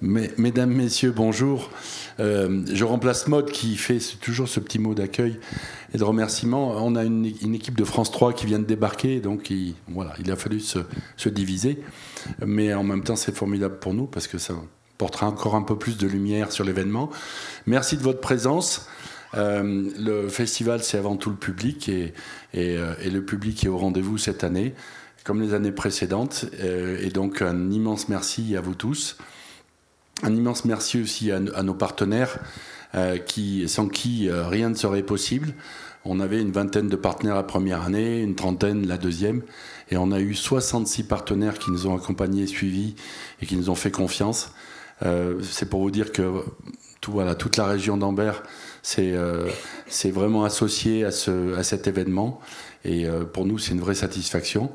Mesdames, Messieurs, bonjour. Je remplace Maud qui fait toujours ce petit mot d'accueil et de remerciement. On a une équipe de France 3 qui vient de débarquer, donc il a fallu se diviser. Mais en même temps, c'est formidable pour nous parce que ça portera encore un peu plus de lumière sur l'événement. Merci de votre présence. Le festival, c'est avant tout le public et le public est au rendez-vous cette année, comme les années précédentes. Et donc, un immense merci à vous tous. Un immense merci aussi à nos partenaires sans qui rien ne serait possible. On avait une vingtaine de partenaires la première année, une trentaine la deuxième, et on a eu 66 partenaires qui nous ont accompagnés, suivis et qui nous ont fait confiance. C'est pour vous dire que toute la région d'Ambert c'est vraiment associé à cet événement, et pour nous c'est une vraie satisfaction.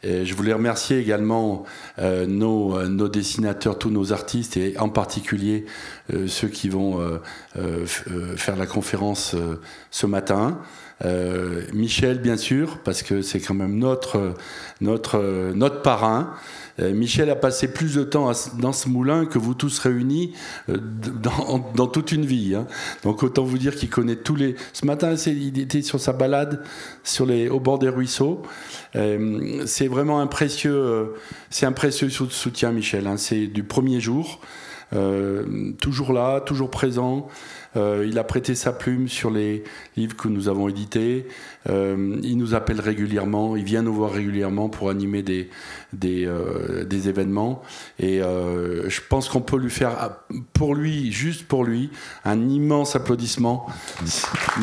Et je voulais remercier également nos dessinateurs, tous nos artistes, et en particulier ceux qui vont faire la conférence ce matin. Michel, bien sûr, parce que c'est quand même notre parrain. Michel a passé plus de temps dans ce moulin que vous tous réunis dans toute une vie. Hein. Donc autant vous dire qu'il connaît tous les... Ce matin, il était sur sa balade au bord des ruisseaux. C'est vraiment un précieux soutien, Michel. Hein. C'est du premier jour. Toujours là, toujours présent. Il a prêté sa plume sur les livres que nous avons édités. Il nous appelle régulièrement, il vient nous voir régulièrement pour animer des événements. Et je pense qu'on peut lui faire, juste pour lui, un immense applaudissement.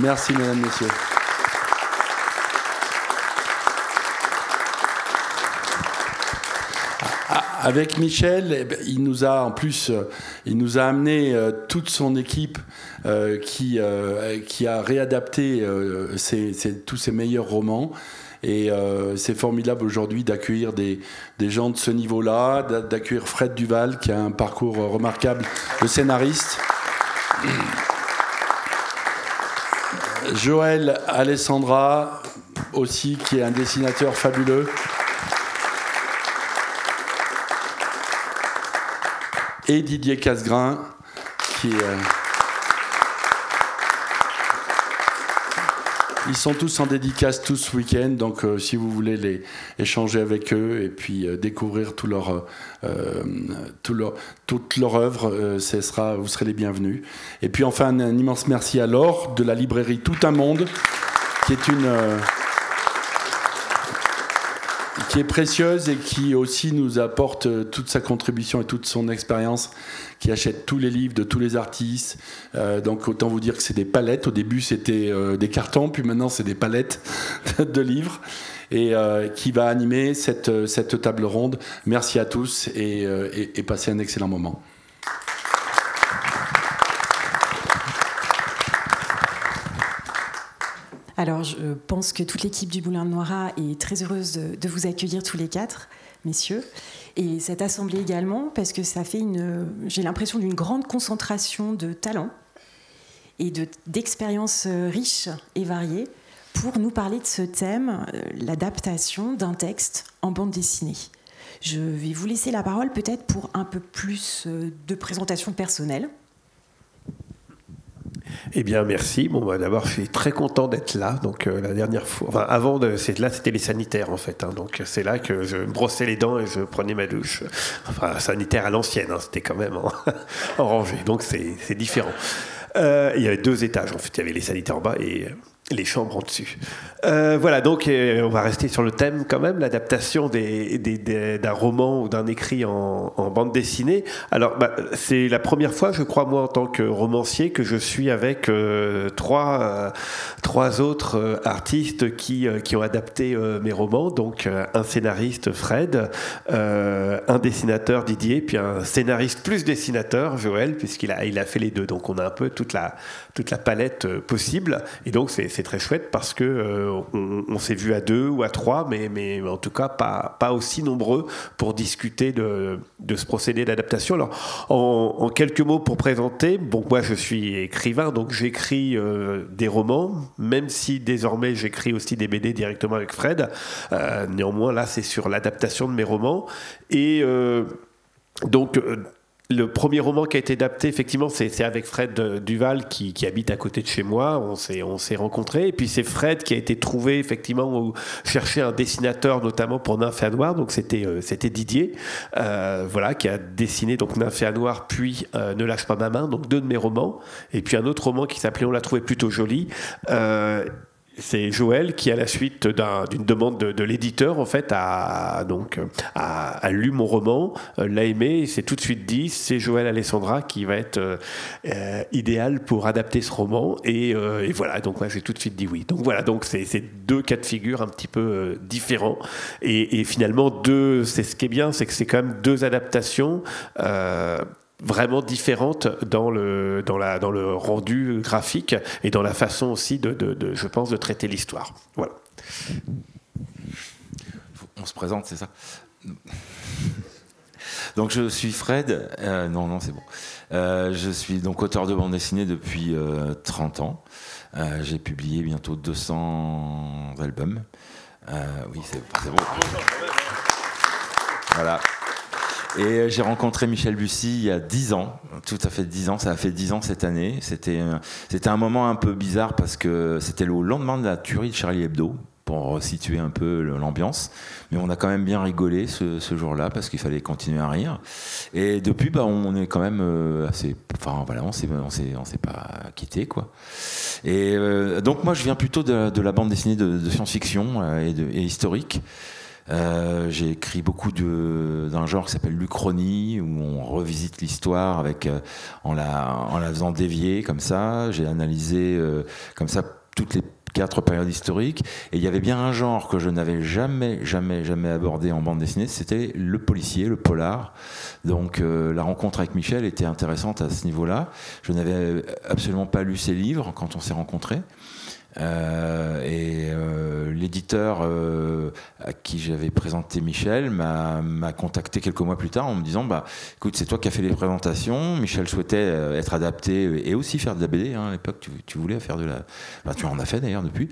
Merci, mesdames, messieurs. Avec Michel, il nous a amené toute son équipe qui a réadapté tous ses meilleurs romans. Et c'est formidable aujourd'hui d'accueillir des gens de ce niveau-là, d'accueillir Fred Duval, qui a un parcours remarquable de scénariste. Joël Alessandra, aussi, qui est un dessinateur fabuleux. Et Didier Casgrain, qui ils sont tous en dédicace tout ce week-end, donc si vous voulez échanger avec eux et puis découvrir toute leur œuvre, vous serez les bienvenus. Et puis enfin, un immense merci à Laure de la librairie Tout un Monde, qui est précieuse et qui aussi nous apporte toute sa contribution et toute son expérience, qui achète tous les livres de tous les artistes. Donc autant vous dire que c'est des palettes. Au début c'était des cartons, puis maintenant c'est des palettes de livres, et qui va animer cette table ronde. Merci à tous et passez un excellent moment. Alors, je pense que toute l'équipe du Moulin de Noirat est très heureuse de vous accueillir tous les quatre, messieurs. Et cette assemblée également, parce que ça fait j'ai l'impression d'une grande concentration de talents et d'expériences riches et variées pour nous parler de ce thème, l'adaptation d'un texte en bande dessinée. Je vais vous laisser la parole peut-être pour un peu plus de présentation personnelle. Eh bien, merci. Bon, d'abord, je suis très content d'être là. Donc, la dernière fois, c'était les sanitaires en fait. Hein, donc, c'est là que je me brossais les dents et je prenais ma douche. Enfin, sanitaire à l'ancienne. Hein, c'était quand même en rangée. Donc, c'est différent. Il y avait 2 étages. En fait, il y avait les sanitaires en bas et les chambres en dessus. Voilà, donc on va rester sur le thème quand même, l'adaptation d'un roman ou d'un écrit en bande dessinée. Alors, c'est la première fois, je crois, moi, en tant que romancier, que je suis avec trois autres artistes qui ont adapté mes romans. Donc, un scénariste, Fred, un dessinateur, Didier, puis un scénariste plus dessinateur, Joël, puisqu'il a fait les deux. Donc, on a un peu toute la palette possible. Et donc, c'est très chouette parce que on s'est vu à 2 ou à 3, mais en tout cas pas aussi nombreux pour discuter de ce procédé d'adaptation. Alors, en quelques mots pour présenter, bon, moi je suis écrivain, donc j'écris des romans, même si désormais j'écris aussi des BD directement avec Fred. Néanmoins, là c'est sur l'adaptation de mes romans. Et donc... Le premier roman qui a été adapté, effectivement, c'est avec Fred Duval qui habite à côté de chez moi. On s'est rencontrés. Et puis c'est Fred qui a été trouvé, effectivement, où cherchait un dessinateur, notamment pour Nymphéa Noire. Donc c'était Didier, voilà, qui a dessiné donc Nymphéa Noire, puis Ne lâche pas ma main, donc 2 de mes romans. Et puis un autre roman qui s'appelait On l'a trouvé plutôt joli. C'est Joël qui, à la suite d'une demande de l'éditeur, en fait, a lu mon roman, l'a aimé, et s'est tout de suite dit, c'est Joël Alessandra qui va être idéal pour adapter ce roman, et voilà, donc moi j'ai tout de suite dit oui. Donc voilà, donc c'est 2 cas de figure un petit peu différents, et finalement c'est ce qui est bien, c'est que c'est quand même 2 adaptations vraiment différentes dans le rendu graphique et dans la façon aussi je pense, de traiter l'histoire. Voilà. On se présente, c'est ça? Donc je suis Fred, non c'est bon. Je suis donc auteur de bande dessinée depuis 30 ans. J'ai publié bientôt 200 albums. Oui, c'est bon. Voilà. Et j'ai rencontré Michel Bussy il y a 10 ans, tout à fait 10 ans, ça a fait 10 ans cette année. C'était un moment un peu bizarre parce que c'était le lendemain de la tuerie de Charlie Hebdo, pour situer un peu l'ambiance. Mais on a quand même bien rigolé ce jour-là parce qu'il fallait continuer à rire. Et depuis, on est quand même assez... Enfin voilà, on s'est pas quitté, quoi. Et donc moi je viens plutôt de la bande dessinée de science-fiction et historique. J'ai écrit beaucoup d'un genre qui s'appelle l'Uchronie, où on revisite l'histoire en la faisant dévier comme ça. J'ai analysé comme ça toutes les 4 périodes historiques, et il y avait bien un genre que je n'avais jamais abordé en bande dessinée, c'était le policier, le polar. Donc la rencontre avec Michel était intéressante à ce niveau-là. Je n'avais absolument pas lu ses livres quand on s'est rencontrés. L'éditeur à qui j'avais présenté Michel m'a contacté quelques mois plus tard en me disant écoute, c'est toi qui as fait les présentations, Michel souhaitait être adapté et aussi faire de la BD, hein, à l'époque tu voulais faire de la... tu en as fait d'ailleurs depuis,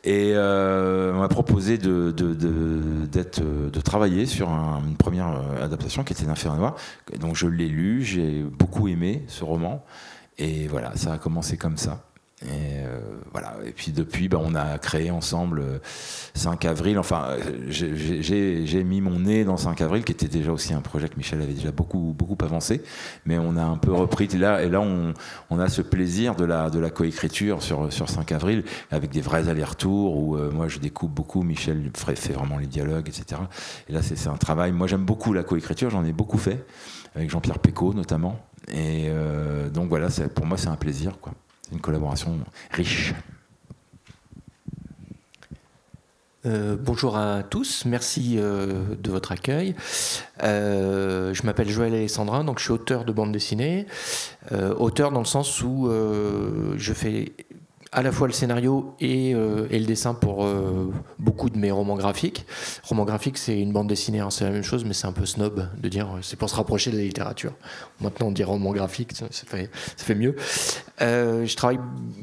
et on m'a proposé de travailler sur une première adaptation qui était Nymphéa Noire. Donc je l'ai lu, j'ai beaucoup aimé ce roman, et voilà, ça a commencé comme ça. Et voilà. Et puis depuis, on a créé ensemble 5 avril. Enfin, j'ai mis mon nez dans 5 avril, qui était déjà aussi un projet que Michel avait déjà beaucoup avancé. Mais on a un peu repris là, et là on a ce plaisir de la coécriture sur 5 avril, avec des vrais allers-retours où moi je découpe beaucoup, Michel fait vraiment les dialogues, etc. Et là c'est un travail. Moi j'aime beaucoup la coécriture, j'en ai beaucoup fait avec Jean-Pierre Pécaud notamment. Et donc voilà, pour moi c'est un plaisir, quoi. C'est une collaboration riche. Bonjour à tous, merci de votre accueil. Je m'appelle Joël Alessandrin, donc je suis auteur de bande dessinée. Auteur dans le sens où je fais à la fois le scénario et le dessin pour beaucoup de mes romans graphiques. Roman graphique, c'est une bande dessinée, hein, c'est la même chose, mais c'est un peu snob de dire c'est pour se rapprocher de la littérature. Maintenant, on dit roman graphique, ça fait mieux. Je travaille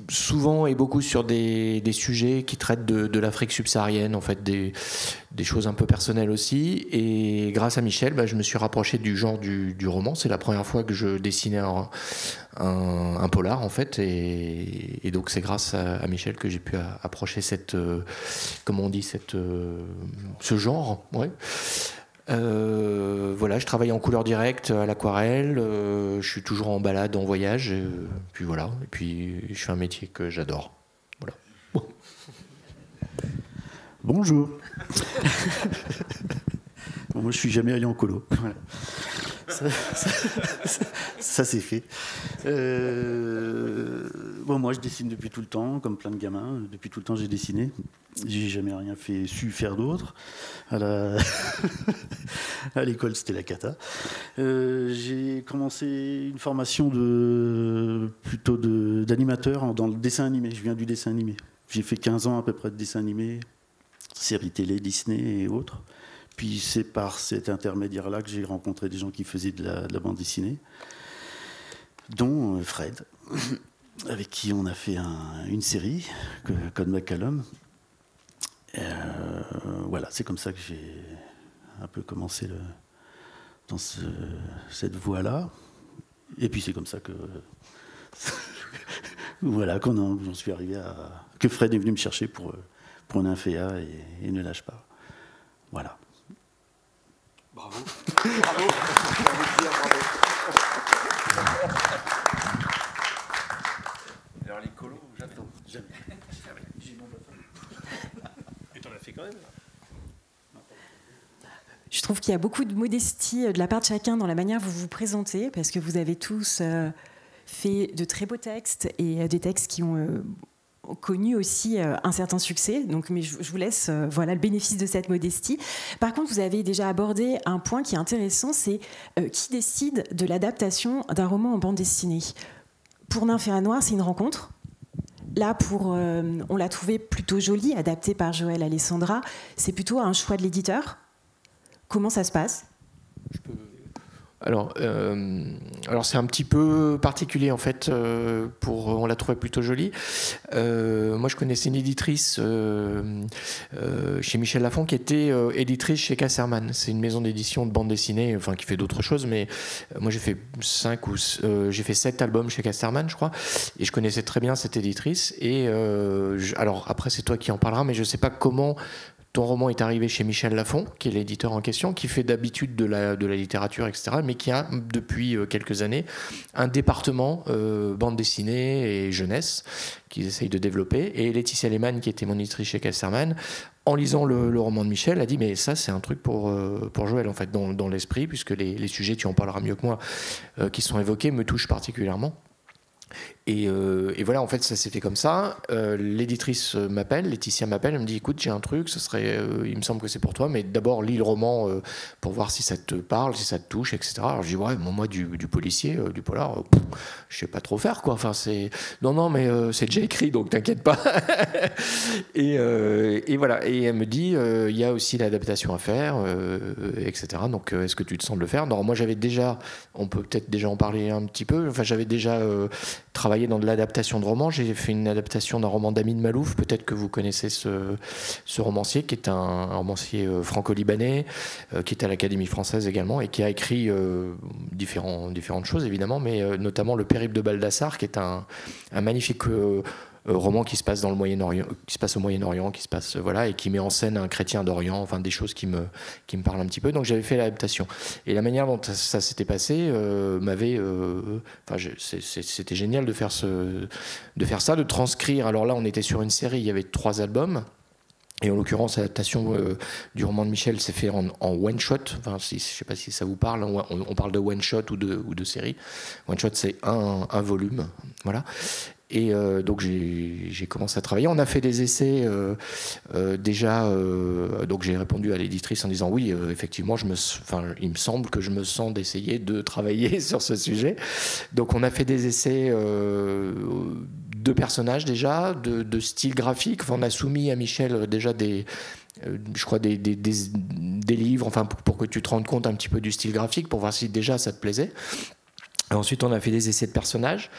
souvent et beaucoup sur des sujets qui traitent de l'Afrique subsaharienne, en fait, des choses un peu personnelles aussi. Et grâce à Michel, je me suis rapproché du genre du roman. C'est la première fois que je dessinais un polar, en fait, et donc c'est grâce à Michel que j'ai pu approcher comment on dit, ce genre, ouais. Voilà, je travaille en couleur directe, à l'aquarelle, je suis toujours en balade, en voyage, puis voilà, et puis je fais un métier que j'adore. Voilà. Bon. Bonjour. Moi, je suis jamais allé en colo. Voilà. Ça c'est fait. Moi, je dessine depuis tout le temps, comme plein de gamins. Depuis tout le temps, j'ai dessiné. J'ai jamais rien su faire d'autre. À l'école, c'était la cata. J'ai commencé une formation plutôt d'animateur dans le dessin animé. Je viens du dessin animé. J'ai fait 15 ans à peu près de dessin animé, séries télé, Disney et autres. Puis c'est par cet intermédiaire-là que j'ai rencontré des gens qui faisaient de la bande dessinée, dont Fred, avec qui on a fait une série, Code McCallum. Voilà, c'est comme ça que j'ai un peu commencé dans cette voie-là. Et puis c'est comme ça que voilà j'en suis arrivé à que Fred est venu me chercher pour Nymphéa et Ne lâche pas. Voilà. Bravo. Bravo. Alors les colos, j'attends. Jamais. Et t'en as fait quand même. Je trouve qu'il y a beaucoup de modestie de la part de chacun dans la manière dont vous vous présentez, parce que vous avez tous fait de très beaux textes et des textes qui ont connu aussi un certain succès. Donc, mais je vous laisse le bénéfice de cette modestie. Par contre, vous avez déjà abordé un point qui est intéressant, c'est qui décide de l'adaptation d'un roman en bande dessinée. Pour Nymphéa Noire, c'est une rencontre. Là, on l'a trouvé plutôt jolie, adaptée par Joël Alessandra. C'est plutôt un choix de l'éditeur. Comment ça se passe ? Alors c'est un petit peu particulier en fait. On l'a trouvé plutôt jolie. Moi, je connaissais une éditrice chez Michel Lafon qui était éditrice chez Casterman. C'est une maison d'édition de bande dessinée, enfin qui fait d'autres choses. Mais moi, j'ai fait 7 albums chez Casterman, je crois, et je connaissais très bien cette éditrice. Et alors après, c'est toi qui en parleras, mais je sais pas comment ton roman est arrivé chez Michel Lafon, qui est l'éditeur en question, qui fait d'habitude de la littérature, etc., mais qui a, depuis quelques années, un département bande dessinée et jeunesse qu'ils essayent de développer. Et Laetitia Lehmann, qui était mon éditrice chez Casterman, en lisant le roman de Michel, a dit « mais ça, c'est un truc pour Joël, en fait, dans l'esprit, puisque les sujets, tu en parleras mieux que moi, qui sont évoqués, me touchent particulièrement ». Et voilà, en fait, ça s'est fait comme ça. L'éditrice m'appelle, Laetitia m'appelle, elle me dit écoute, j'ai un truc, il me semble que c'est pour toi, mais d'abord lis le roman pour voir si ça te parle, si ça te touche, etc. Alors je dis ouais, moi du policier, du polar, je sais pas trop faire quoi. Enfin non, mais c'est déjà écrit, donc t'inquiète pas. et voilà. Et elle me dit il y a aussi l'adaptation à faire, etc. Donc est-ce que tu te sens de le faire ? Non, moi j'avais déjà, on peut peut-être déjà en parler un petit peu. Enfin j'avais déjà travaillé dans de l'adaptation de romans. J'ai fait une adaptation d'un roman d'Amin Malouf, peut-être que vous connaissez ce romancier, qui est un romancier franco-libanais, qui est à l'Académie française également, et qui a écrit différentes choses évidemment, mais notamment Le Périple de Baldassare, qui est un magnifique roman qui se passe dans le Moyen-Orient, qui se passe au Moyen-Orient, voilà, et qui met en scène un chrétien d'Orient, enfin des choses qui me parlent un petit peu. Donc j'avais fait l'adaptation. Et la manière dont ça s'était passé c'était génial de faire ça, de transcrire. Alors là, on était sur une série, il y avait 3 albums. Et en l'occurrence, l'adaptation du roman de Michel s'est fait en one shot. Enfin, je ne sais pas si ça vous parle. On parle de one shot ou de série. One shot, c'est un volume, voilà. Et donc j'ai commencé à travailler. On a fait des essais déjà. Donc j'ai répondu à l'éditrice en disant oui, effectivement, il me semble que je me sens d'essayer de travailler sur ce sujet. Donc on a fait des essais de personnages déjà, de style graphique. Enfin, on a soumis à Michel déjà des livres, enfin pour que tu te rendes compte un petit peu du style graphique, pour voir si déjà ça te plaisait. Ensuite, on a fait des essais de personnages,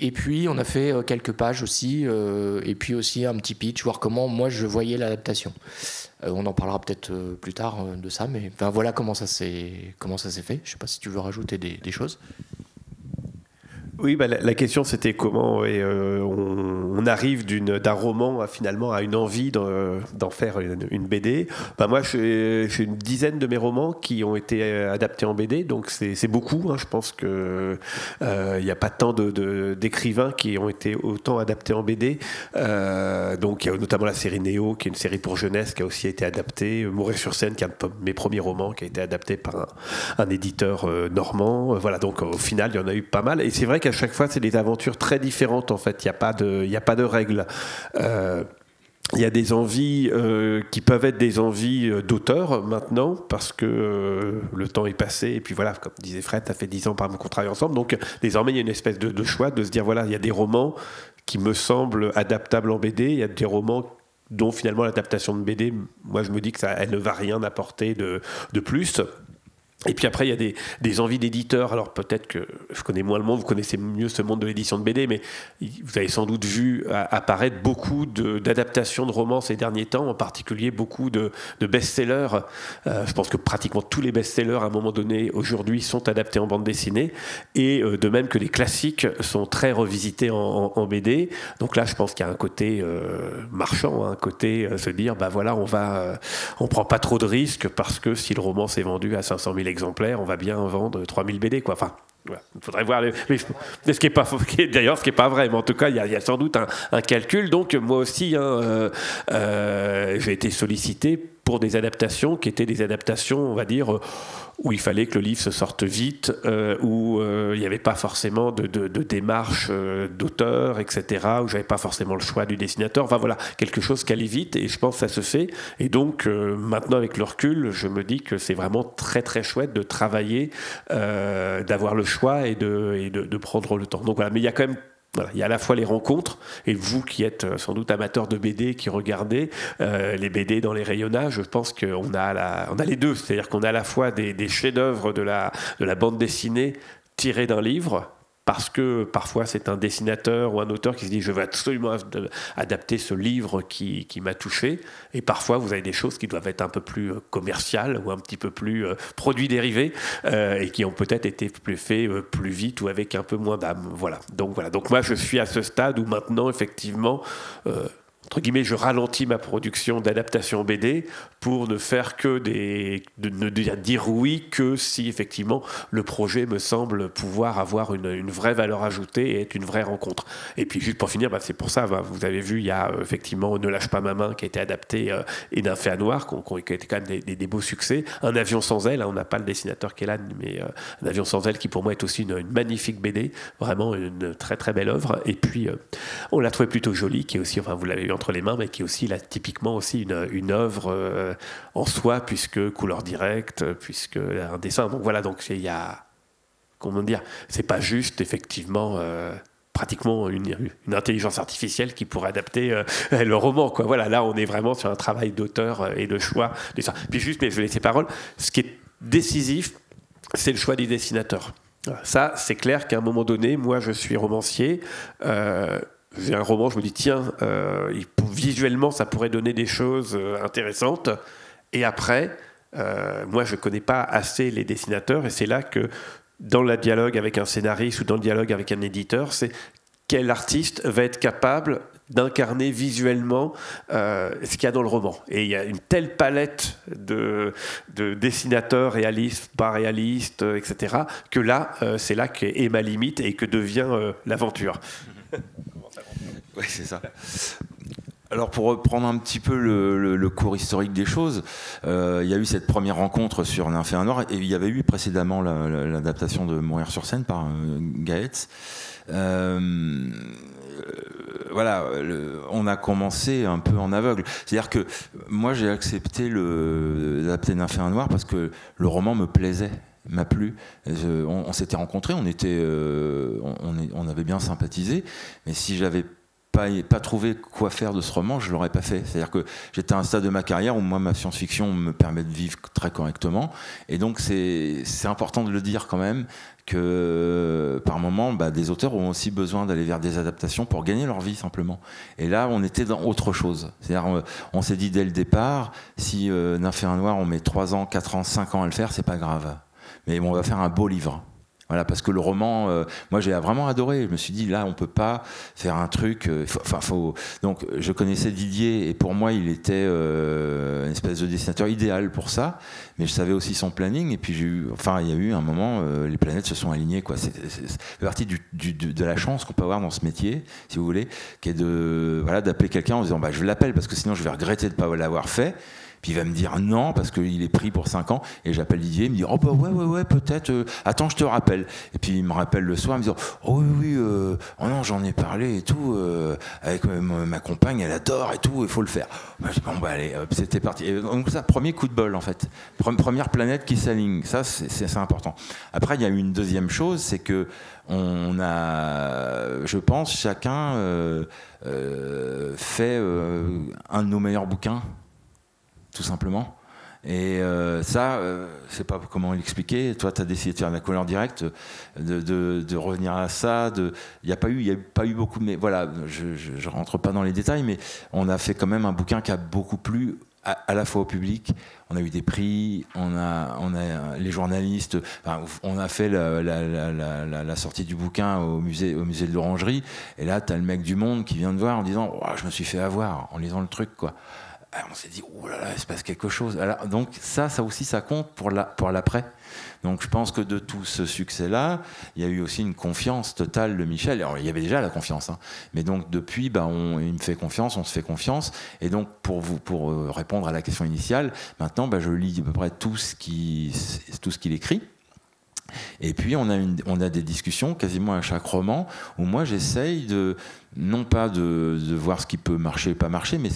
et puis on a fait quelques pages aussi, et puis aussi un petit pitch, voir comment moi je voyais l'adaptation. On en parlera peut-être plus tard de ça, mais enfin, voilà comment ça s'est fait. Je ne sais pas si tu veux rajouter des choses. Oui, la question c'était comment on arrive d'un roman finalement à une envie d'en faire une BD. Moi, j'ai une dizaine de mes romans qui ont été adaptés en BD, donc c'est beaucoup. Je pense que il n'y a pas tant d'écrivains qui ont été autant adaptés en BD. Donc il y a notamment la série Néo, qui est une série pour jeunesse, qui a aussi été adaptée. Mourir sur scène, qui est un de mes premiers romans, qui a été adapté par un éditeur normand. Voilà, donc au final, il y en a eu pas mal. Et c'est vrai qu'à chaque fois, c'est des aventures très différentes, en fait. Il n'y a pas de règles. Il y a des envies qui peuvent être des envies d'auteur maintenant, parce que le temps est passé. Et puis voilà, comme disait Fred, ça fait 10 ans par qu'on travaille ensemble. Donc désormais, il y a une espèce de choix de se dire, voilà, il y a des romans qui me semblent adaptables en BD. Il y a des romans dont finalement l'adaptation de BD, moi je me dis que elle ne va rien apporter de plus. Et puis après, il y a des envies d'éditeurs. Alors peut-être que je connais moins le monde, vous connaissez mieux ce monde de l'édition de BD, mais vous avez sans doute vu apparaître beaucoup d'adaptations de romans ces derniers temps, en particulier beaucoup de best-sellers. Je pense que pratiquement tous les best-sellers, à un moment donné, aujourd'hui, sont adaptés en bande dessinée. Et de même que les classiques sont très revisités en BD. Donc là, je pense qu'il y a un côté marchand, un côté se dire, bah voilà, on prend pas trop de risques parce que si le roman s'est vendu à 500 000 exemplaires, on va bien en vendre 3000 BD, quoi. Enfin, il faudrait voir. Mais ce qui est pas, d'ailleurs, ce qui est pas vrai. Mais en tout cas, il y a sans doute un calcul. Donc, moi aussi, j'ai été sollicité pour des adaptations qui étaient des adaptations, on va dire, où il fallait que le livre se sorte vite, où il n'y avait pas forcément de démarche d'auteur, etc., où j'avais pas forcément le choix du dessinateur. Enfin voilà, quelque chose qui allait vite, et je pense que ça se fait. Et donc, maintenant, avec le recul, je me dis que c'est vraiment très, très chouette de travailler, d'avoir le choix et de prendre le temps. Donc voilà, mais il y a quand même... Voilà, il y a à la fois les rencontres, et vous qui êtes sans doute amateurs de BD, qui regardez les BD dans les rayonnages, je pense qu'on a les deux, c'est-à-dire qu'on a à la fois des chefs-d'œuvre de la bande dessinée tirés d'un livre, parce que parfois c'est un dessinateur ou un auteur qui se dit je veux absolument adapter ce livre qui m'a touché, et parfois vous avez des choses qui doivent être un peu plus commerciales ou un petit peu plus produits dérivés, et qui ont peut-être été faits plus vite ou avec un peu moins d'âme. Voilà. Donc moi je suis à ce stade où maintenant effectivement entre guillemets, je ralentis ma production d'adaptation BD pour ne faire que ne dire oui que si effectivement le projet me semble pouvoir avoir une vraie valeur ajoutée et être une vraie rencontre. Et puis juste pour finir, c'est pour ça, vous avez vu, il y a effectivement Ne lâche pas ma main qui a été adapté et Nymphéa Noire, qui a été quand même des beaux succès. Un avion sans aile, on n'a pas le dessinateur qui est là, mais Un avion sans aile qui pour moi est aussi une magnifique BD, vraiment une très très belle œuvre. Et puis on l'a trouvé plutôt jolie, qui est aussi, enfin vous l'avez eu entre les mains, mais qui est aussi là, typiquement aussi une œuvre en soi, puisque couleur directe, puisque un dessin. Donc voilà, donc il y a, comment dire, c'est pas juste effectivement pratiquement une intelligence artificielle qui pourrait adapter le roman, quoi. Voilà, là on est vraiment sur un travail d'auteur et de choix. Puis juste, mais je vais laisser parole. Ce qui est décisif, c'est le choix des dessinateurs. Ça, c'est clair qu'à un moment donné, moi je suis romancier. J'ai un roman, je me dis tiens, visuellement ça pourrait donner des choses intéressantes, et après moi je connais pas assez les dessinateurs, et c'est là que dans le dialogue avec un scénariste ou dans le dialogue avec un éditeur, c'est quel artiste va être capable d'incarner visuellement ce qu'il y a dans le roman. Et il y a une telle palette de dessinateurs réalistes, pas réalistes, etc., que là c'est là qu'est ma limite et que devient l'aventure. Oui, c'est ça. Alors pour reprendre un petit peu le cours historique des choses, il y a eu cette première rencontre sur Nymphéa Noire, et il y avait eu précédemment l'adaptation de Mourir sur scène par Gaëtz. Voilà, on a commencé un peu en aveugle. C'est-à-dire que moi j'ai accepté d'adapter Nymphéa Noire parce que le roman me plaisait, m'a plu. On s'était rencontrés, on avait bien sympathisé, mais si j'avais pas trouvé quoi faire de ce roman, je l'aurais pas fait. C'est-à-dire que j'étais à un stade de ma carrière où moi ma science-fiction me permet de vivre très correctement, et donc c'est important de le dire quand même, que par moment des auteurs ont aussi besoin d'aller vers des adaptations pour gagner leur vie simplement. Et là on était dans autre chose. C'est-à-dire on s'est dit dès le départ, si Nymphéa Noire on met 3 ans, 4 ans, 5 ans à le faire, c'est pas grave, mais on va faire un beau livre. Voilà, parce que le roman, moi j'ai vraiment adoré. Je me suis dit là, on peut pas faire un truc. Donc je connaissais Didier, et pour moi il était une espèce de dessinateur idéal pour ça. Mais je savais aussi son planning. Et puis il y a eu un moment, les planètes se sont alignées, quoi. C'est partie de la chance qu'on peut avoir dans ce métier, si vous voulez, qui est d'appeler quelqu'un en disant je l'appelle parce que sinon je vais regretter de ne pas l'avoir fait. Puis il va me dire non parce qu'il est pris pour 5 ans, et j'appelle Didier, il me dit ouais peut-être, attends je te rappelle, et puis il me rappelle le soir, il me dit oui oh non j'en ai parlé et tout avec ma compagne, elle adore et tout, il faut le faire. Je dis allez c'était parti. Et donc ça, premier coup de bol en fait, première planète qui s'aligne, ça c'est important. Après il y a eu une deuxième chose, c'est que on a, je pense, chacun fait un de nos meilleurs bouquins, tout simplement. Et ça, je sais pas comment l'expliquer. Toi, tu as décidé de faire de la couleur directe, de revenir à ça. Il n'y a pas eu beaucoup, mais voilà, je rentre pas dans les détails, mais on a fait quand même un bouquin qui a beaucoup plu à la fois au public. On a eu des prix, on a les journalistes. Enfin, on a fait la sortie du bouquin au musée de l'Orangerie. Et là, tu as le mec du Monde qui vient de voir en disant oh, je me suis fait avoir en lisant le truc, quoi. On s'est dit, oh là là, il se passe quelque chose. Alors, donc ça aussi, ça compte pour l'après. Donc je pense que de tout ce succès-là, il y a eu aussi une confiance totale de Michel. Alors, il y avait déjà la confiance, hein. Mais donc depuis, il me fait confiance, on se fait confiance. Et donc pour répondre à la question initiale, maintenant, je lis à peu près tout ce qu'il écrit. Et puis on a des discussions quasiment à chaque roman où moi j'essaye non pas de voir ce qui peut marcher ou pas marcher, mais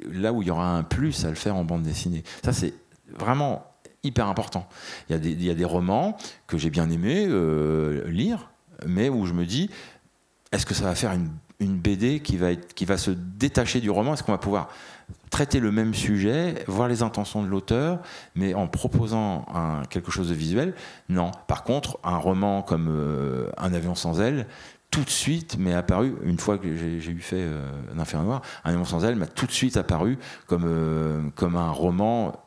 là où il y aura un plus à le faire en bande dessinée. Ça c'est vraiment hyper important. Il y a des romans que j'ai bien aimé lire, mais où je me dis est-ce que ça va faire une BD qui va se détacher du roman? Est-ce qu'on va pouvoir traiter le même sujet, voir les intentions de l'auteur, mais en proposant quelque chose de visuel? Non. Par contre, un roman comme Un avion sans ailes, tout de suite m'est apparu, une fois que j'ai eu fait Un enfer noir, Un avion sans ailes m'a tout de suite apparu comme un roman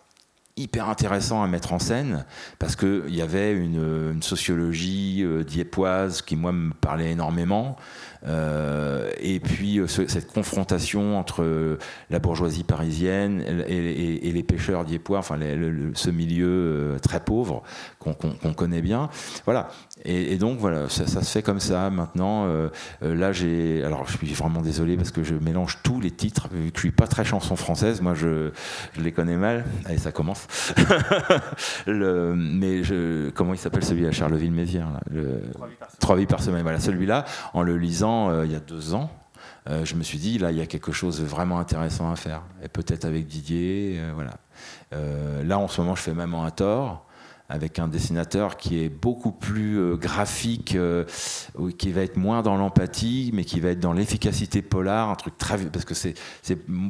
hyper intéressant à mettre en scène, parce qu'il y avait une sociologie diepoise qui, moi, me parlait énormément. Et puis cette confrontation entre la bourgeoisie parisienne et les pêcheurs diepois, enfin ce milieu très pauvre qu'on connaît bien. Voilà. Et donc voilà, ça se fait comme ça maintenant. Là alors je suis vraiment désolé parce que je mélange tous les titres, vu que je suis pas très chanson française, moi je les connais mal. Allez, ça commence. Comment il s'appelle celui à Charleville-Mézières là, 3 vies par semaine. Voilà, celui-là, en le lisant il y a 2 ans, je me suis dit là il y a quelque chose de vraiment intéressant à faire, et peut-être avec Didier, voilà. Là en ce moment je fais Maman à tort avec un dessinateur qui est beaucoup plus graphique, qui va être moins dans l'empathie, mais qui va être dans l'efficacité polar, un truc très, parce que c'est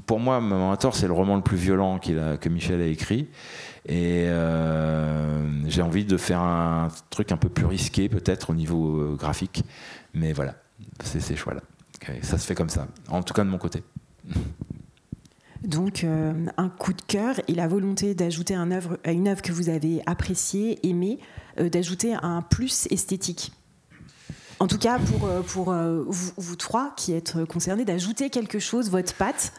pour moi Maman à tort c'est le roman le plus violent que Michel a écrit. Et j'ai envie de faire un truc un peu plus risqué peut-être au niveau graphique, mais voilà, c'est ces choix-là. Okay. Ça se fait comme ça, en tout cas de mon côté. Donc un coup de cœur et la volonté d'ajouter à une œuvre que vous avez appréciée, aimée, d'ajouter un plus esthétique. En tout cas pour vous trois qui êtes concernés, d'ajouter quelque chose, votre patte,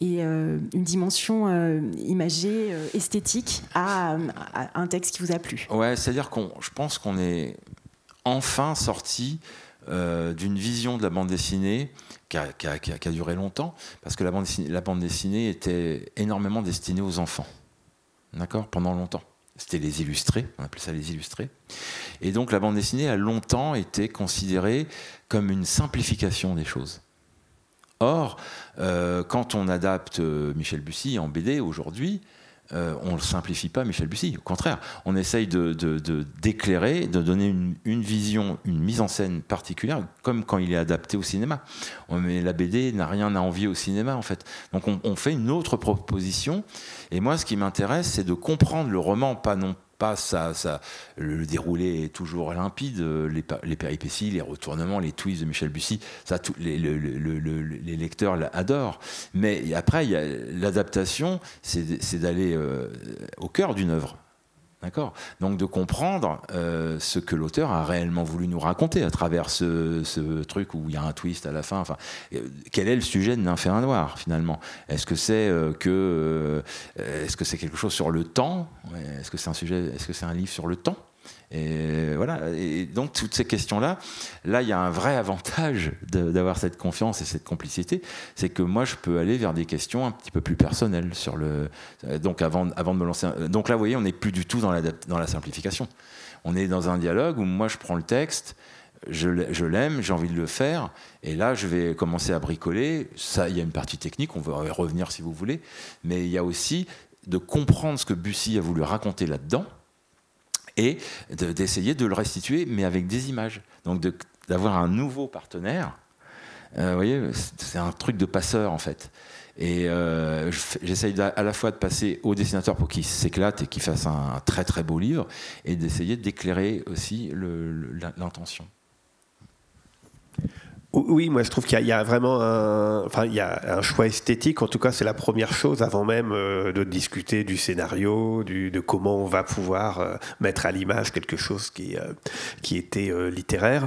et une dimension imagée, esthétique à un texte qui vous a plu. Ouais, c'est-à-dire je pense qu'on est enfin sorti d'une vision de la bande dessinée qui a duré longtemps, parce que la bande dessinée était énormément destinée aux enfants, d'accord, pendant longtemps. C'était les illustrés, on appelait ça les illustrés. Et donc la bande dessinée a longtemps été considérée comme une simplification des choses. Or, quand on adapte Michel Bussy en BD aujourd'hui, on ne simplifie pas Michel Bussy. Au contraire, on essaye d'éclairer, de donner une vision, une mise en scène particulière, comme quand il est adapté au cinéma. Mais la BD n'a rien à envier au cinéma, en fait. Donc on fait une autre proposition. Et moi, ce qui m'intéresse, c'est de comprendre le roman, pas ça, le déroulé est toujours limpide, les péripéties, les retournements, les twists de Michel Bussy, ça, les lecteurs l'adorent. Mais après, il y a l'adaptation, c'est d'aller au cœur d'une œuvre. D'accord ? Donc de comprendre ce que l'auteur a réellement voulu nous raconter à travers ce truc où il y a un twist à la fin. Enfin, quel est le sujet de Nymphe et un noir finalement ? Est-ce que c'est est-ce que c'est quelque chose sur le temps ? Est-ce que c'est un sujet ? Est-ce que c'est un livre sur le temps ? Et voilà. Et donc toutes ces questions-là, là il y a un vrai avantage d'avoir cette confiance et cette complicité, c'est que moi je peux aller vers des questions un petit peu plus personnelles sur donc avant de me lancer. Donc là vous voyez, on n'est plus du tout dans la simplification. On est dans un dialogue où moi je prends le texte, je l'aime, j'ai envie de le faire, et là je vais commencer à bricoler. Ça, il y a une partie technique, on va y revenir si vous voulez, mais il y a aussi de comprendre ce que Bussy a voulu raconter là-dedans, et d'essayer de le restituer, mais avec des images. Donc d'avoir un nouveau partenaire, vous voyez, c'est un truc de passeur, en fait. Et j'essaye à la fois de passer au dessinateur pour qu'il s'éclate et qu'il fasse un très très beau livre, et d'essayer d'éclairer aussi l'intention. Oui, moi je trouve qu'il y a vraiment il y a un choix esthétique. En tout cas, c'est la première chose avant même de discuter du scénario, de comment on va pouvoir mettre à l'image quelque chose qui était littéraire.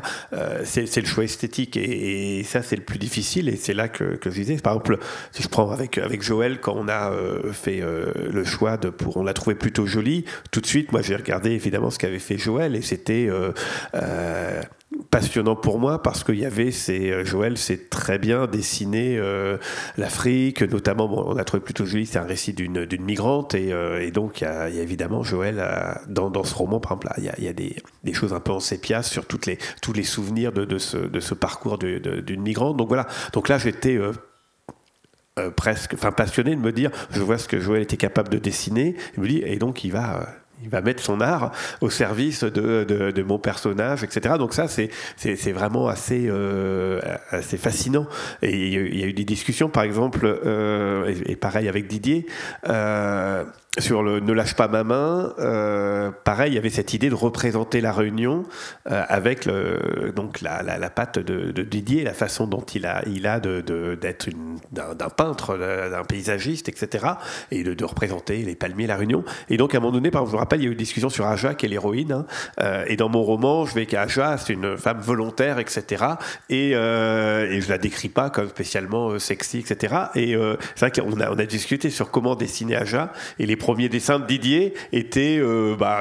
C'est le choix esthétique, et ça c'est le plus difficile. Et c'est là que je disais, par exemple, si je prends avec Joël, quand on a fait le choix on l'a trouvé plutôt joli. Tout de suite, moi j'ai regardé évidemment ce qu'avait fait Joël, et c'était passionnant pour moi, parce qu'il y avait Joël sait très bien dessiner l'Afrique, notamment. Bon, on a trouvé plutôt joli, c'est un récit d'une migrante, et donc il y a évidemment Joël dans ce roman, par exemple, il y a des choses un peu en sépia sur tous les souvenirs de ce parcours d'une migrante. Donc voilà, donc là j'étais presque passionné de me dire, je vois ce que Joël était capable de dessiner, il me dit, et donc il va mettre son art au service de mon personnage, etc. Donc ça, c'est vraiment assez fascinant. Et il y a eu des discussions, par exemple, et pareil avec Didier, sur le Ne lâche pas ma main. Pareil, il y avait cette idée de représenter la Réunion avec donc la patte de Didier, la façon dont il a d'être d'un peintre, d'un paysagiste, etc. Et de représenter les palmiers, la Réunion. Et donc à un moment donné, par exemple, je me rappelle, il y a eu une discussion sur Aja, qui est l'héroïne. Et dans mon roman, je vais qu'Aja, c'est une femme volontaire, etc. Et je la décris pas comme spécialement sexy, etc. Et c'est vrai qu'on a discuté sur comment dessiner Aja. Et les premiers dessins de Didier étaient,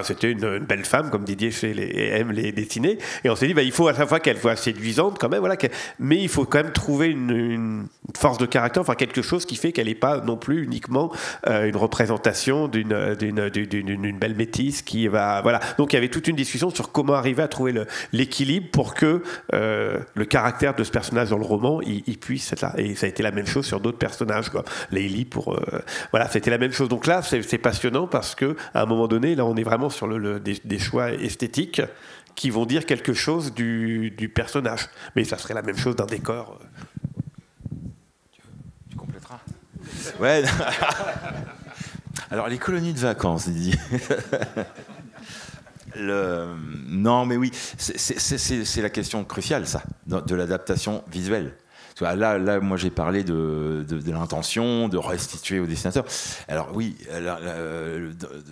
c'était une belle femme, comme Didier aime les dessiner. Et on s'est dit, il faut à chaque fois qu'elle soit séduisante, quand même, voilà, mais il faut quand même trouver une force de caractère, enfin quelque chose qui fait qu'elle n'est pas non plus uniquement une représentation d'une belle métisse qui va, voilà. Donc il y avait toute une discussion sur comment arriver à trouver l'équilibre pour que le caractère de ce personnage dans le roman, il puisse être là. Et ça a été la même chose sur d'autres personnages, quoi. Leili, voilà, c'était la même chose. Donc là, c'est passionnant, parce que à un moment donné, là, on est vraiment sur des choix esthétiques qui vont dire quelque chose du personnage. Mais ça serait la même chose d'un décor. Tu compléteras. Ouais. Alors, les colonies de vacances, Didier. Non, mais oui, c'est la question cruciale, ça, de l'adaptation visuelle. Là, moi, j'ai parlé de l'intention, de restituer au dessinateur. Alors oui,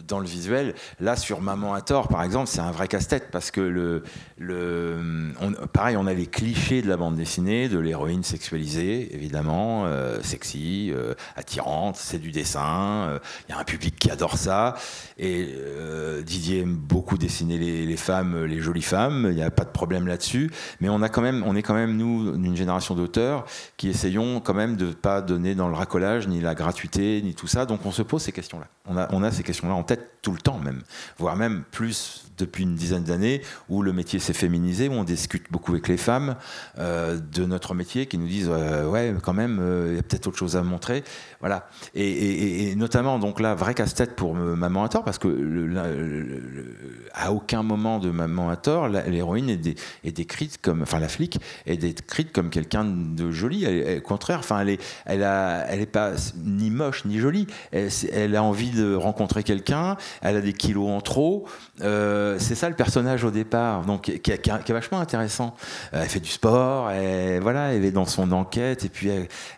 dans le visuel, là, sur Maman a tort, par exemple, c'est un vrai casse-tête, parce que pareil, on a les clichés de la bande dessinée, de l'héroïne sexualisée, évidemment, sexy, attirante, c'est du dessin, il y a un public qui adore ça, et Didier aime beaucoup dessiner les femmes, les jolies femmes, il n'y a pas de problème là-dessus, mais on est quand même, nous, d'une génération d'auteurs qui essayons quand même de ne pas donner dans le racolage, ni la gratuité, ni tout ça. Donc on se pose ces questions-là. On a ces questions-là en tête tout le temps même, voire même plus depuis une dizaine d'années, où le métier s'est féminisé, où on discute beaucoup avec les femmes de notre métier, qui nous disent ouais, quand même, il y a peut-être autre chose à montrer. Voilà. Et notamment, donc là, vrai casse-tête pour Maman a tort, parce que à aucun moment de Maman a tort, l'héroïne est décrite comme, enfin la flic est décrite comme quelqu'un de joli. Au contraire, enfin elle est pas ni moche ni jolie. Elle a envie de rencontrer quelqu'un. Elle a des kilos en trop. C'est ça le personnage au départ, donc qui est vachement intéressant. Elle fait du sport, elle est dans son enquête, et puis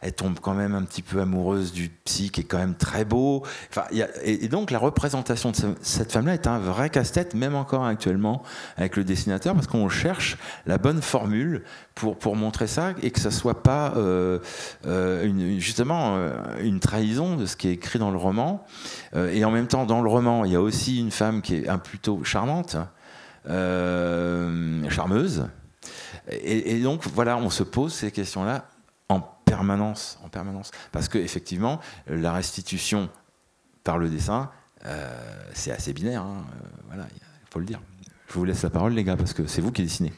elle tombe quand même un petit peu amoureuse du psy qui est quand même très beau. Enfin, et donc la représentation de cette femme-là est un vrai casse-tête, même encore actuellement avec le dessinateur, parce qu'on cherche la bonne formule pour montrer ça, et que ça soit pas justement une trahison de ce qui est écrit dans le roman. Et en même temps, dans le roman, il y a aussi une femme qui est plutôt charmante, charmeuse. Et donc, voilà, on se pose ces questions-là en permanence. Parce qu'effectivement, la restitution par le dessin, c'est assez binaire. Hein. Voilà, il faut le dire. Je vous laisse la parole, les gars, parce que c'est vous qui dessinez.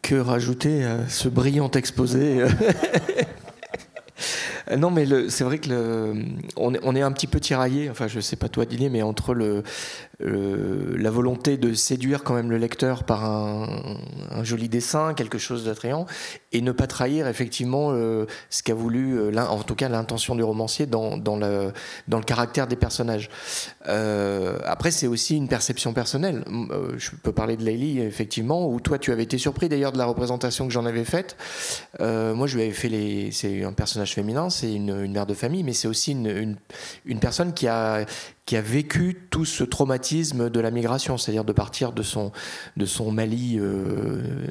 Que rajouter à ce brillant exposé? Non, mais c'est vrai que on est un petit peu tiraillé, enfin je sais pas toi Didier, mais entre la volonté de séduire quand même le lecteur par un joli dessin, quelque chose d'attrayant, et ne pas trahir effectivement ce qu'a voulu, en tout cas l'intention du romancier dans le caractère des personnages. Après, c'est aussi une perception personnelle. Je peux parler de Layli, effectivement, où toi tu avais été surpris d'ailleurs de la représentation que j'en avais faite. Moi je lui avais fait c'est un personnage féminin, c'est une mère de famille, mais c'est aussi une personne qui a vécu tout ce traumatisme de la migration, c'est-à-dire de partir de son Mali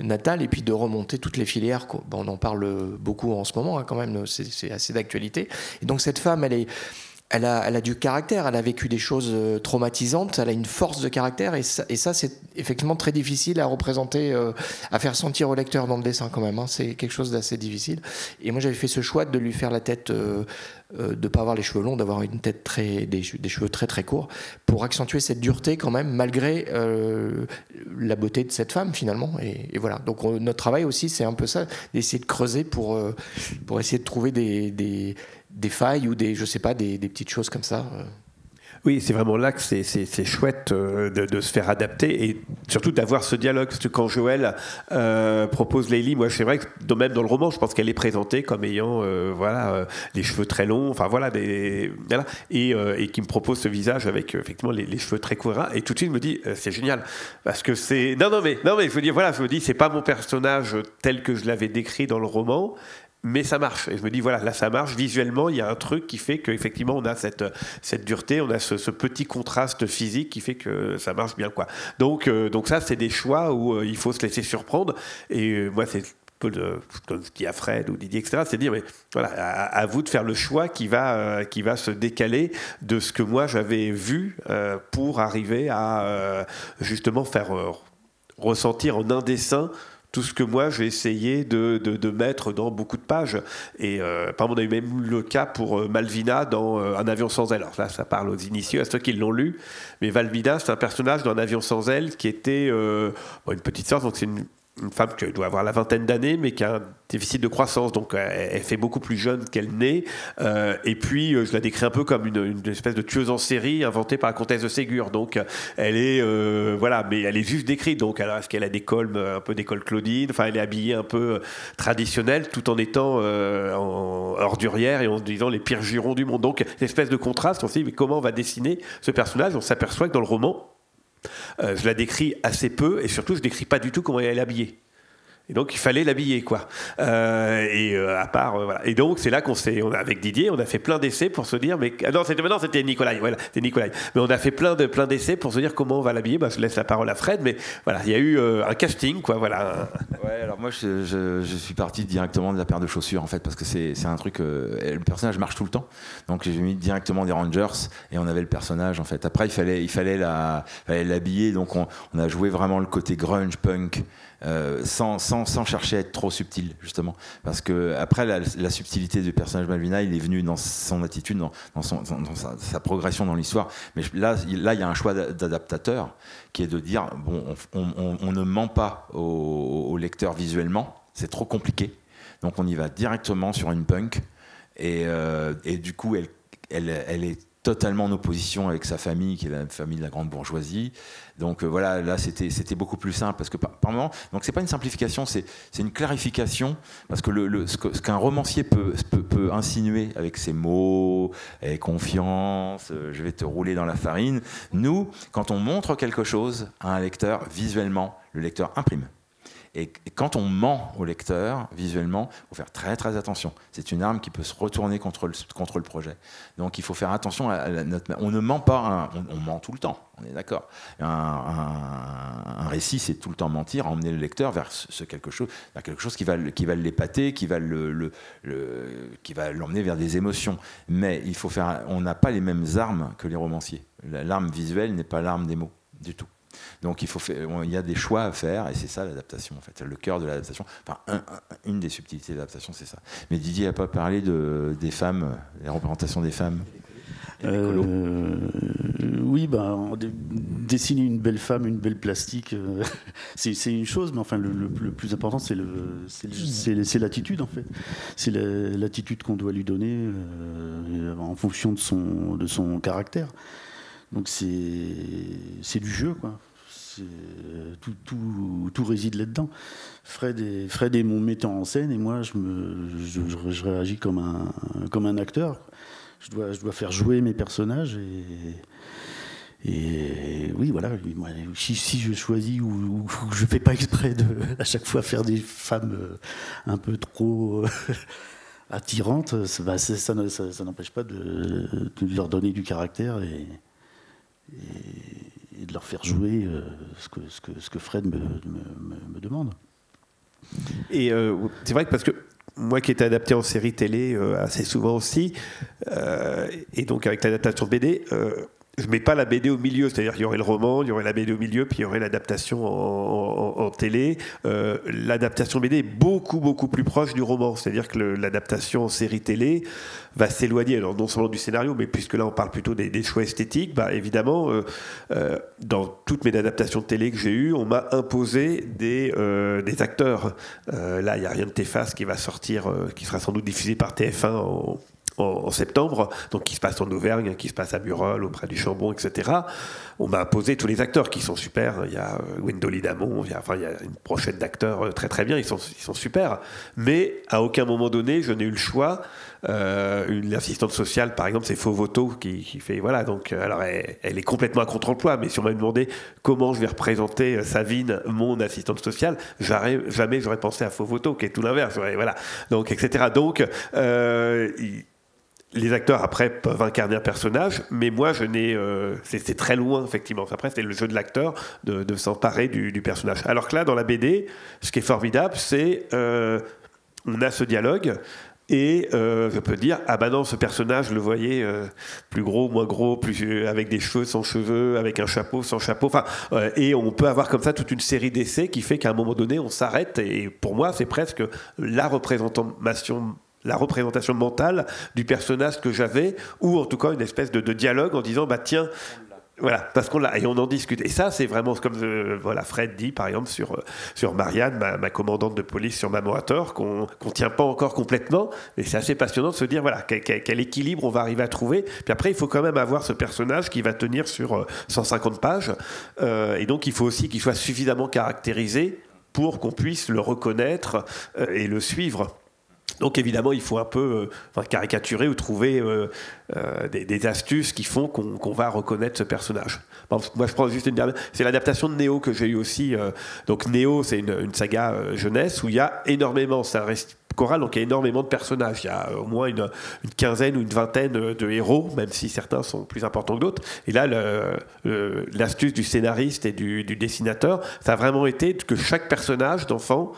natal et puis de remonter toutes les filières. On en parle beaucoup en ce moment, hein, quand même, c'est assez d'actualité. Et donc cette femme, elle a du caractère, elle a vécu des choses traumatisantes, elle a une force de caractère, et ça c'est effectivement très difficile à représenter, à faire sentir au lecteur dans le dessin quand même, hein. C'est quelque chose d'assez difficile. Et moi j'avais fait ce choix de lui faire la tête, de ne pas avoir les cheveux longs, d'avoir une tête des cheveux très très courts, pour accentuer cette dureté quand même, malgré la beauté de cette femme finalement. Et voilà, donc notre travail aussi c'est un peu ça, d'essayer de creuser pour essayer de trouver des failles ou je sais pas, des petites choses comme ça. Oui, c'est vraiment là que c'est chouette de se faire adapter et surtout d'avoir ce dialogue. Parce que quand Joël propose Layli, moi c'est vrai que même dans le roman, je pense qu'elle est présentée comme ayant les cheveux très longs, enfin voilà, et qui me propose ce visage avec effectivement les cheveux très courts. Et tout de suite je me dis c'est génial parce que c'est non mais je veux dire voilà, je me dis c'est pas mon personnage tel que je l'avais décrit dans le roman. Mais ça marche. Et je me dis, voilà, là, ça marche. Visuellement, il y a un truc qui fait qu'effectivement, on a cette dureté, on a ce petit contraste physique qui fait que ça marche bien, quoi. Donc ça, c'est des choix où il faut se laisser surprendre. Et moi, c'est un peu comme ce dit à Fred ou Didier, etc. C'est de dire, mais voilà, à vous de faire le choix qui va se décaler de ce que moi, j'avais vu pour arriver à justement faire ressentir en un dessin tout ce que moi j'ai essayé de mettre dans beaucoup de pages. Et par exemple, on a eu même le cas pour Malvina dans Un avion sans aile. Alors là, ça parle aux initiés, à ceux qui l'ont lu. Mais Malvina, c'est un personnage dans Un avion sans aile qui était une petite sœur, donc c'est une femme qui doit avoir la vingtaine d'années, mais qui a un déficit de croissance, donc elle fait beaucoup plus jeune qu'elle n'est. Et puis, je la décris un peu comme une espèce de tueuse en série inventée par la comtesse de Ségur. Donc, elle est, mais elle est juste décrite. Donc, alors, est-ce qu'elle a des cols, un peu des cols Claudine ? Enfin, elle est habillée un peu traditionnelle, tout en étant en ordurière et en disant les pires jurons du monde. Donc, une espèce de contraste. On se dit, mais comment on va dessiner ce personnage ? On s'aperçoit que dans le roman, je la décris assez peu et surtout je décris pas du tout comment elle est habillée. Et donc il fallait l'habiller, quoi. À part voilà. Et donc c'est là avec Didier, on a fait plein d'essais pour se dire, mais c'était Nicolai, voilà, c'était Nicolai. Mais on a fait plein d'essais pour se dire comment on va l'habiller. Je laisse la parole à Fred, mais voilà, il y a eu un casting, quoi, voilà. Ouais, alors moi je suis parti directement de la paire de chaussures en fait, parce que c'est un truc, le personnage marche tout le temps, donc j'ai mis directement des Rangers et on avait le personnage en fait. Après il fallait l'habiller, donc on a joué vraiment le côté grunge punk. Sans chercher à être trop subtil justement, parce que après la subtilité du personnage Malvina, il est venu dans son attitude, dans sa progression dans l'histoire, mais là il y a un choix d'adaptateur qui est de dire bon, on ne ment pas au lecteur visuellement, c'est trop compliqué, donc on y va directement sur une punk et du coup elle est totalement en opposition avec sa famille, qui est la famille de la grande bourgeoisie. Donc voilà, là c'était beaucoup plus simple, parce que par moment, donc c'est pas une simplification, c'est une clarification, parce que ce qu'un romancier peut insinuer avec ses mots, avec confiance, je vais te rouler dans la farine. Nous, quand on montre quelque chose à un lecteur visuellement, le lecteur imprime. Et quand on ment au lecteur visuellement, il faut faire très très attention. C'est une arme qui peut se retourner contre le projet. Donc il faut faire attention on ne ment pas, on ment tout le temps, on est d'accord. Un récit, c'est tout le temps mentir, emmener le lecteur vers quelque chose qui va l'épater, qui va l'emmener vers des émotions. Mais on n'a pas les mêmes armes que les romanciers. L'arme visuelle n'est pas l'arme des mots du tout. Donc il y a des choix à faire, et c'est ça l'adaptation en fait, le cœur de l'adaptation. Enfin, une des subtilités de l'adaptation, c'est ça. Mais Didier n'a pas parlé des femmes, les représentations des femmes. Oui, dessiner une belle femme, une belle plastique, c'est une chose, mais enfin le plus important c'est l'attitude en fait. C'est l'attitude qu'on doit lui donner en fonction de son caractère. Donc c'est du jeu, quoi. Tout réside là-dedans. Fred est mon metteur en scène et moi je réagis comme un acteur. Je dois faire jouer mes personnages et oui, voilà. Moi, si je choisis ou je fais pas exprès de à chaque fois faire des femmes un peu trop attirantes, ça n'empêche pas de leur donner du caractère et de leur faire jouer ce que Fred me demande. Et c'est vrai que parce que moi qui étais adapté en série télé assez souvent aussi, et donc avec l'adaptation de BD, je ne mets pas la BD au milieu, c'est-à-dire qu'il y aurait le roman, il y aurait la BD au milieu, puis il y aurait l'adaptation en télé. L'adaptation BD est beaucoup, beaucoup plus proche du roman, c'est-à-dire que l'adaptation en série télé va s'éloigner, alors non seulement du scénario, mais puisque là on parle plutôt des choix esthétiques, évidemment, dans toutes mes adaptations de télé que j'ai eues, on m'a imposé des acteurs. Là, il n'y a rien de Tefas qui va sortir, qui sera sans doute diffusé par TF1 en septembre, donc qui se passe en Auvergne, qui se passe à Burol, auprès du Chambon, etc. On m'a imposé tous les acteurs qui sont super. Il y a Gwendoline Damon, il y a une brochette d'acteurs très très bien, ils sont super. Mais à aucun moment donné, je n'ai eu le choix. Une assistante sociale, par exemple, c'est Fauvoto qui fait, voilà, donc alors elle est complètement à contre-emploi, mais si on m'avait demandé comment je vais représenter Savine, mon assistante sociale, jamais j'aurais pensé à Fauvoto, qui est tout l'inverse, voilà, donc etc. Donc les acteurs après peuvent incarner un personnage, mais moi c'est très loin effectivement. Après c'est le jeu de l'acteur de s'emparer du personnage. Alors que là dans la BD, ce qui est formidable, c'est on a ce dialogue. Et je peux dire, ah bah non, ce personnage, je le voyais plus gros, moins gros, avec des cheveux, sans cheveux, avec un chapeau, sans chapeau. Enfin, et on peut avoir comme ça toute une série d'essais qui fait qu'à un moment donné, on s'arrête. Et pour moi, c'est presque la représentation mentale du personnage que j'avais, ou en tout cas une espèce de dialogue en disant, bah tiens, voilà, parce qu'on l'a et on en discute. Et ça, c'est vraiment comme Fred dit, par exemple, sur Marianne, ma commandante de police sur Maman à tort, qu'on tient pas encore complètement, mais c'est assez passionnant de se dire, voilà, quel équilibre on va arriver à trouver. Puis après, il faut quand même avoir ce personnage qui va tenir sur 150 pages, et donc il faut aussi qu'il soit suffisamment caractérisé pour qu'on puisse le reconnaître et le suivre. Donc évidemment, il faut un peu caricaturer ou trouver des astuces qui font qu'on va reconnaître ce personnage. Bon, moi, je prends juste une dernière. C'est l'adaptation de Néo que j'ai eu aussi. Donc Néo, c'est une saga jeunesse où il y a énormément, c'est un récit choral, donc il y a énormément de personnages. Il y a au moins une quinzaine ou une vingtaine de héros, même si certains sont plus importants que d'autres. Et là, l'astuce du scénariste et du dessinateur, ça a vraiment été que chaque personnage d'enfant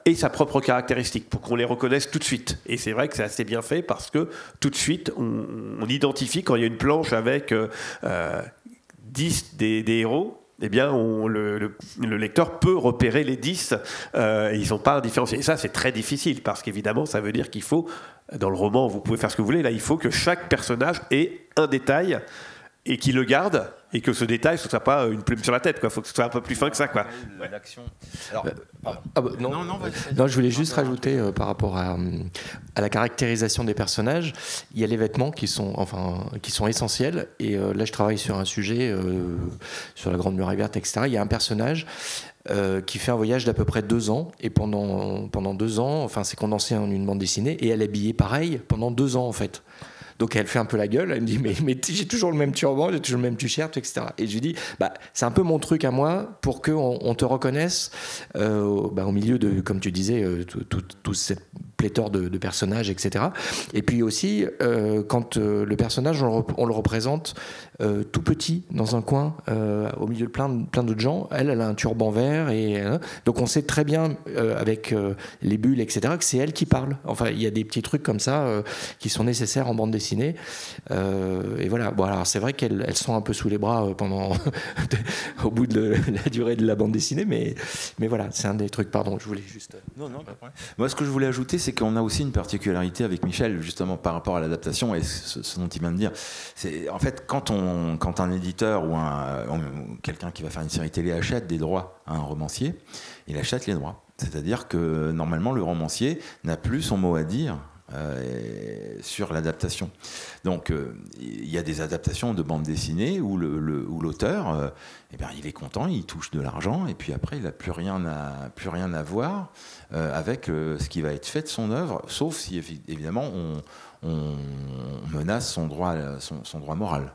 et sa propre caractéristique pour qu'on les reconnaisse tout de suite. Et c'est vrai que c'est assez bien fait parce que tout de suite on identifie quand il y a une planche avec 10 des héros, eh bien le lecteur peut repérer les 10 et ils sont pas différenciés. Et ça c'est très difficile parce qu'évidemment ça veut dire qu'il faut, dans le roman vous pouvez faire ce que vous voulez, là il faut que chaque personnage ait un détail et qu'il le garde, et que ce détail ne soit pas une plume sur la tête, il faut que ce soit un peu plus fin que ça, quoi. L'action. Non, je voulais juste rajouter par rapport à la caractérisation des personnages, il y a les vêtements qui sont essentiels, et là je travaille sur un sujet sur la Grande Muraille Verte, etc. Il y a un personnage qui fait un voyage d'à peu près 2 ans, et pendant 2 ans, enfin c'est condensé en une bande dessinée, et elle est habillée pareil pendant 2 ans en fait. Donc elle fait un peu la gueule, elle me dit mais j'ai toujours le même turban, j'ai toujours le même t-shirt, etc. Et je lui dis c'est un peu mon truc à moi pour qu'on te reconnaisse au milieu de, comme tu disais, toute cette pléthore de personnages, etc. Et puis aussi quand le personnage on le représente tout petit dans un coin au milieu de plein d'autres gens, elle a un turban vert et donc on sait très bien avec les bulles, etc. que c'est elle qui parle. Enfin il y a des petits trucs comme ça qui sont nécessaires en bande dessinée dessinée. Et voilà. Bon, alors c'est vrai qu'elles sont un peu sous les bras pendant au bout de la durée de la bande dessinée, mais voilà, c'est un des trucs. Pardon, je voulais juste. Non, pas de problème. Moi, ce que je voulais ajouter, c'est qu'on a aussi une particularité avec Michel, justement par rapport à l'adaptation et ce dont il vient de dire. C'est en fait quand un éditeur ou quelqu'un qui va faire une série télé achète des droits à un romancier, il achète les droits. C'est-à-dire que normalement, le romancier n'a plus son mot à dire sur l'adaptation. Donc, il y a des adaptations de bandes dessinées où l'auteur, il est content, il touche de l'argent, et puis après, il n'a plus rien à voir avec ce qui va être fait de son œuvre, sauf si, évidemment, on menace son droit moral.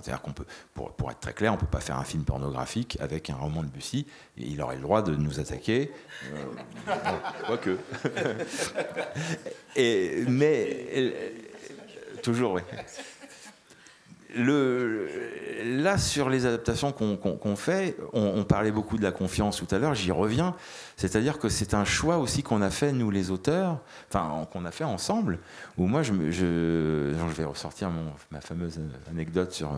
C'est-à-dire qu'on peut, pour être très clair, on ne peut pas faire un film pornographique avec un roman de Bussy. Il aurait le droit de nous attaquer. Quoique. Toujours, oui. Là, sur les adaptations qu'on fait, on parlait beaucoup de la confiance tout à l'heure, j'y reviens. C'est-à-dire que c'est un choix aussi qu'on a fait, nous les auteurs, qu'on a fait ensemble, où moi, je vais ressortir ma fameuse anecdote sur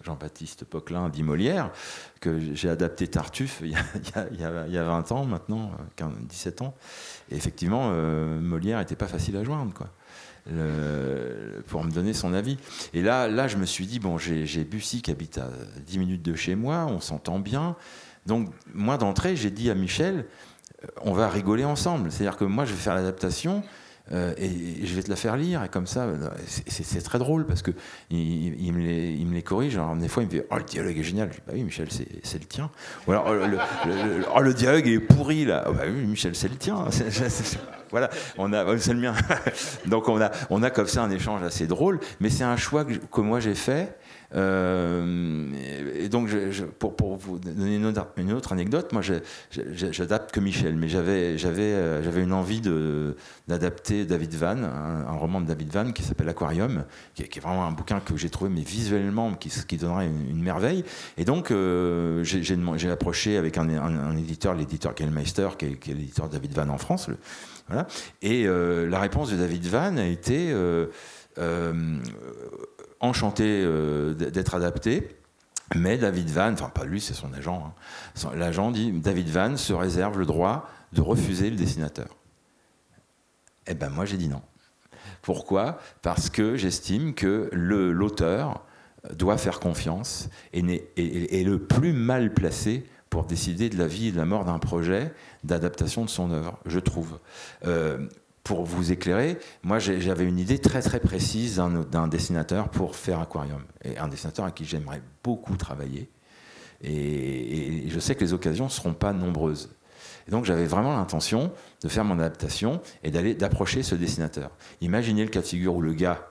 Jean-Baptiste Poquelin dit Molière, que j'ai adapté Tartuffe il y a 20 ans maintenant, 17 ans. Et effectivement, Molière n'était pas facile à joindre, quoi. Pour me donner son avis. Et là, je me suis dit, bon, j'ai Bussy qui habite à 10 minutes de chez moi, on s'entend bien. Donc, moi, d'entrée, j'ai dit à Michel, on va rigoler ensemble. C'est-à-dire que moi, je vais faire l'adaptation et je vais te la faire lire. Et comme ça, c'est très drôle parce qu'il me les corrige. Alors, des fois, il me dit, oh, le dialogue est génial. Je dis, bah oui, Michel, c'est le tien. Ou alors, le dialogue est pourri, là. Oh, bah oui, Michel, c'est le tien. Voilà, c'est le mien. Donc on a comme ça un échange assez drôle, mais c'est un choix que moi j'ai fait. Et donc pour vous donner une autre anecdote, moi j'adapte que Michel, mais j'avais une envie d'adapter David Vann, un roman de David Vann qui s'appelle Aquarium, qui est vraiment un bouquin que j'ai trouvé mais visuellement qui donnerait une merveille. Et donc j'ai approché avec un éditeur, l'éditeur Kellmeister, qui est l'éditeur de David Vann en France. Voilà. Et la réponse de David Vann a été enchanté d'être adapté, mais David Vann, enfin pas lui, c'est son agent, hein, l'agent dit David Vann se réserve le droit de refuser le dessinateur. Eh ben moi j'ai dit non. Pourquoi ? Parce que j'estime que l'auteur doit faire confiance et est le plus mal placé pour décider de la vie et de la mort d'un projet d'adaptation de son œuvre, je trouve. Pour vous éclairer, moi j'avais une idée très très précise d'un dessinateur pour faire Aquarium, et un dessinateur à qui j'aimerais beaucoup travailler, et je sais que les occasions ne seront pas nombreuses. Et donc j'avais vraiment l'intention de faire mon adaptation et d'approcher ce dessinateur. Imaginez le cas de figure où le gars,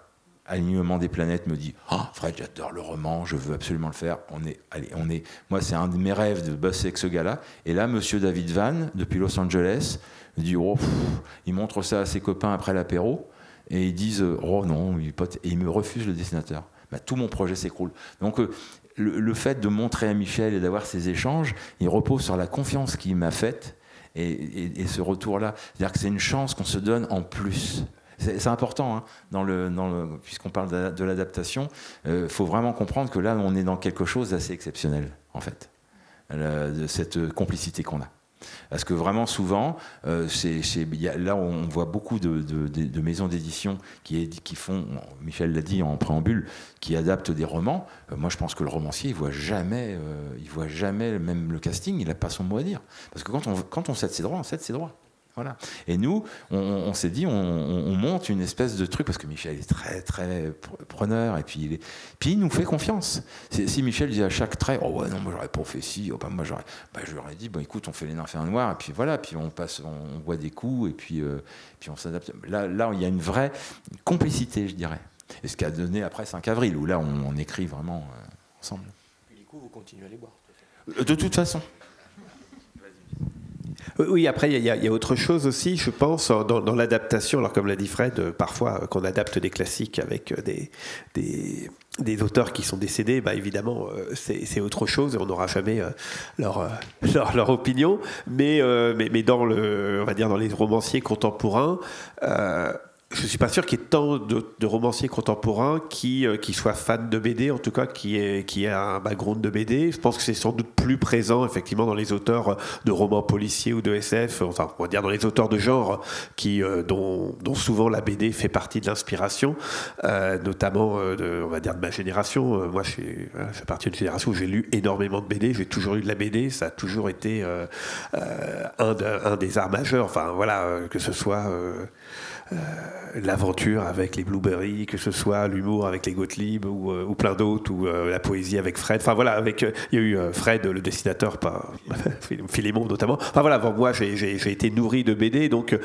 Alignement des planètes, me dit « Oh, Fred, j'adore le roman, je veux absolument le faire. » Moi, c'est un de mes rêves de bosser avec ce gars-là. Et là, monsieur David Vann, depuis Los Angeles, me dit « Oh, il montre ça à ses copains après l'apéro. » Et ils disent « Oh non, et il me refuse le dessinateur. » Bah, tout mon projet s'écroule. Donc, le fait de montrer à Michel et d'avoir ces échanges, il repose sur la confiance qu'il m'a faite et ce retour-là. C'est-à-dire que c'est une chance qu'on se donne en plus. C'est important, hein, puisqu'on parle de l'adaptation, faut vraiment comprendre que là, on est dans quelque chose d'assez exceptionnel, en fait, de cette complicité qu'on a. Parce que vraiment, souvent, là, on voit beaucoup de maisons d'édition qui font, Michel l'a dit en préambule, qui adaptent des romans. Moi, je pense que le romancier, il voit jamais même le casting, il n'a pas son mot à dire. Parce que quand on cède ses droits, on cède ses droits. Voilà. Et nous, on s'est dit, on monte une espèce de truc, parce que Michel est très, très preneur, et puis il nous fait confiance. Si Michel dit à chaque trait, oh ouais, non, moi j'aurais pas fait ci, oh, bah, moi je lui aurais dit, bon écoute, on fait les nymphes et un noir, et puis voilà, puis on boit des coups, et puis on s'adapte. Là, il y a une vraie complicité, je dirais. Et ce qui a donné après 5 avril, où là, on écrit vraiment ensemble. Et du coup, vous continuez à les boire. De toute façon. Oui, après, il y a autre chose aussi, je pense, dans l'adaptation. Alors, comme l'a dit Fred, parfois, qu'on adapte des classiques avec des auteurs qui sont décédés, bah, évidemment, c'est autre chose, et on n'aura jamais leur opinion. Mais dans on va dire, dans les romanciers contemporains, je ne suis pas sûr qu'il y ait tant de romanciers contemporains qui soient fans de BD, en tout cas qui aient un background de BD. Je pense que c'est sans doute plus présent effectivement dans les auteurs de romans policiers ou de SF, enfin on va dire dans les auteurs de genre dont souvent la BD fait partie de l'inspiration, notamment on va dire de ma génération. Moi je fais partie d'une génération où j'ai lu énormément de BD, j'ai toujours lu de la BD, ça a toujours été un des arts majeurs, enfin voilà, que ce soit l'aventure avec les Blueberry, que ce soit l'humour avec les Gottlieb ou plein d'autres, ou la poésie avec Fred. Enfin voilà, il y a eu Fred, le dessinateur, pas Philémon notamment. Enfin voilà, moi j'ai été nourri de BD, donc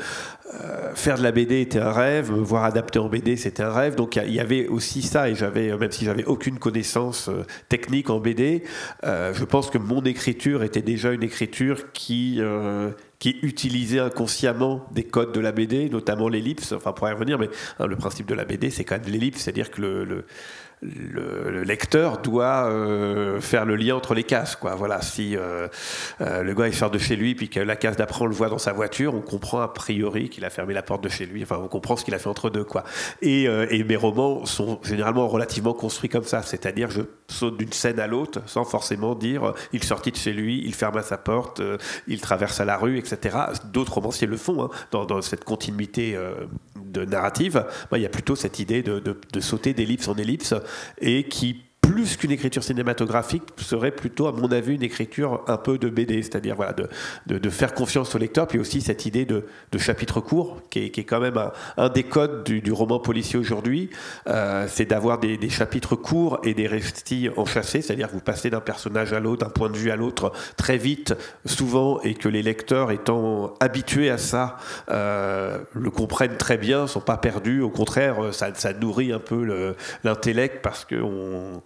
faire de la BD était un rêve, me voir adapté en BD c'était un rêve. Donc il y avait aussi ça, et même si j'avais aucune connaissance technique en BD, je pense que mon écriture était déjà une écriture qui utilisait inconsciemment des codes de la BD, notamment l'ellipse. Enfin, pour y revenir, mais le principe de la BD, c'est quand même l'ellipse, c'est-à-dire que le lecteur doit faire le lien entre les cases, quoi. Voilà, si le gars il sort de chez lui puis que la case d'après on le voit dans sa voiture, on comprend a priori qu'il a fermé la porte de chez lui, enfin on comprend ce qu'il a fait entre deux, quoi. Et mes romans sont généralement relativement construits comme ça, c'est-à-dire je saute d'une scène à l'autre sans forcément dire il sortit de chez lui, il ferma sa porte, il traversa la rue, etc. D'autres romanciers le font, hein, dans cette continuité de narrative. Il y a plutôt cette idée de sauter d'ellipse en ellipse, et qui, plus qu'une écriture cinématographique, serait plutôt, à mon avis, une écriture un peu de BD, c'est-à-dire voilà, de faire confiance au lecteur, puis aussi cette idée de chapitre court, qui est quand même un des codes du roman policier aujourd'hui, c'est d'avoir des chapitres courts et des récits enchâssés, c'est-à-dire que vous passez d'un personnage à l'autre, d'un point de vue à l'autre, très vite, souvent, et que les lecteurs, étant habitués à ça, le comprennent très bien, ne sont pas perdus, au contraire, ça nourrit un peu l'intellect, parce qu'on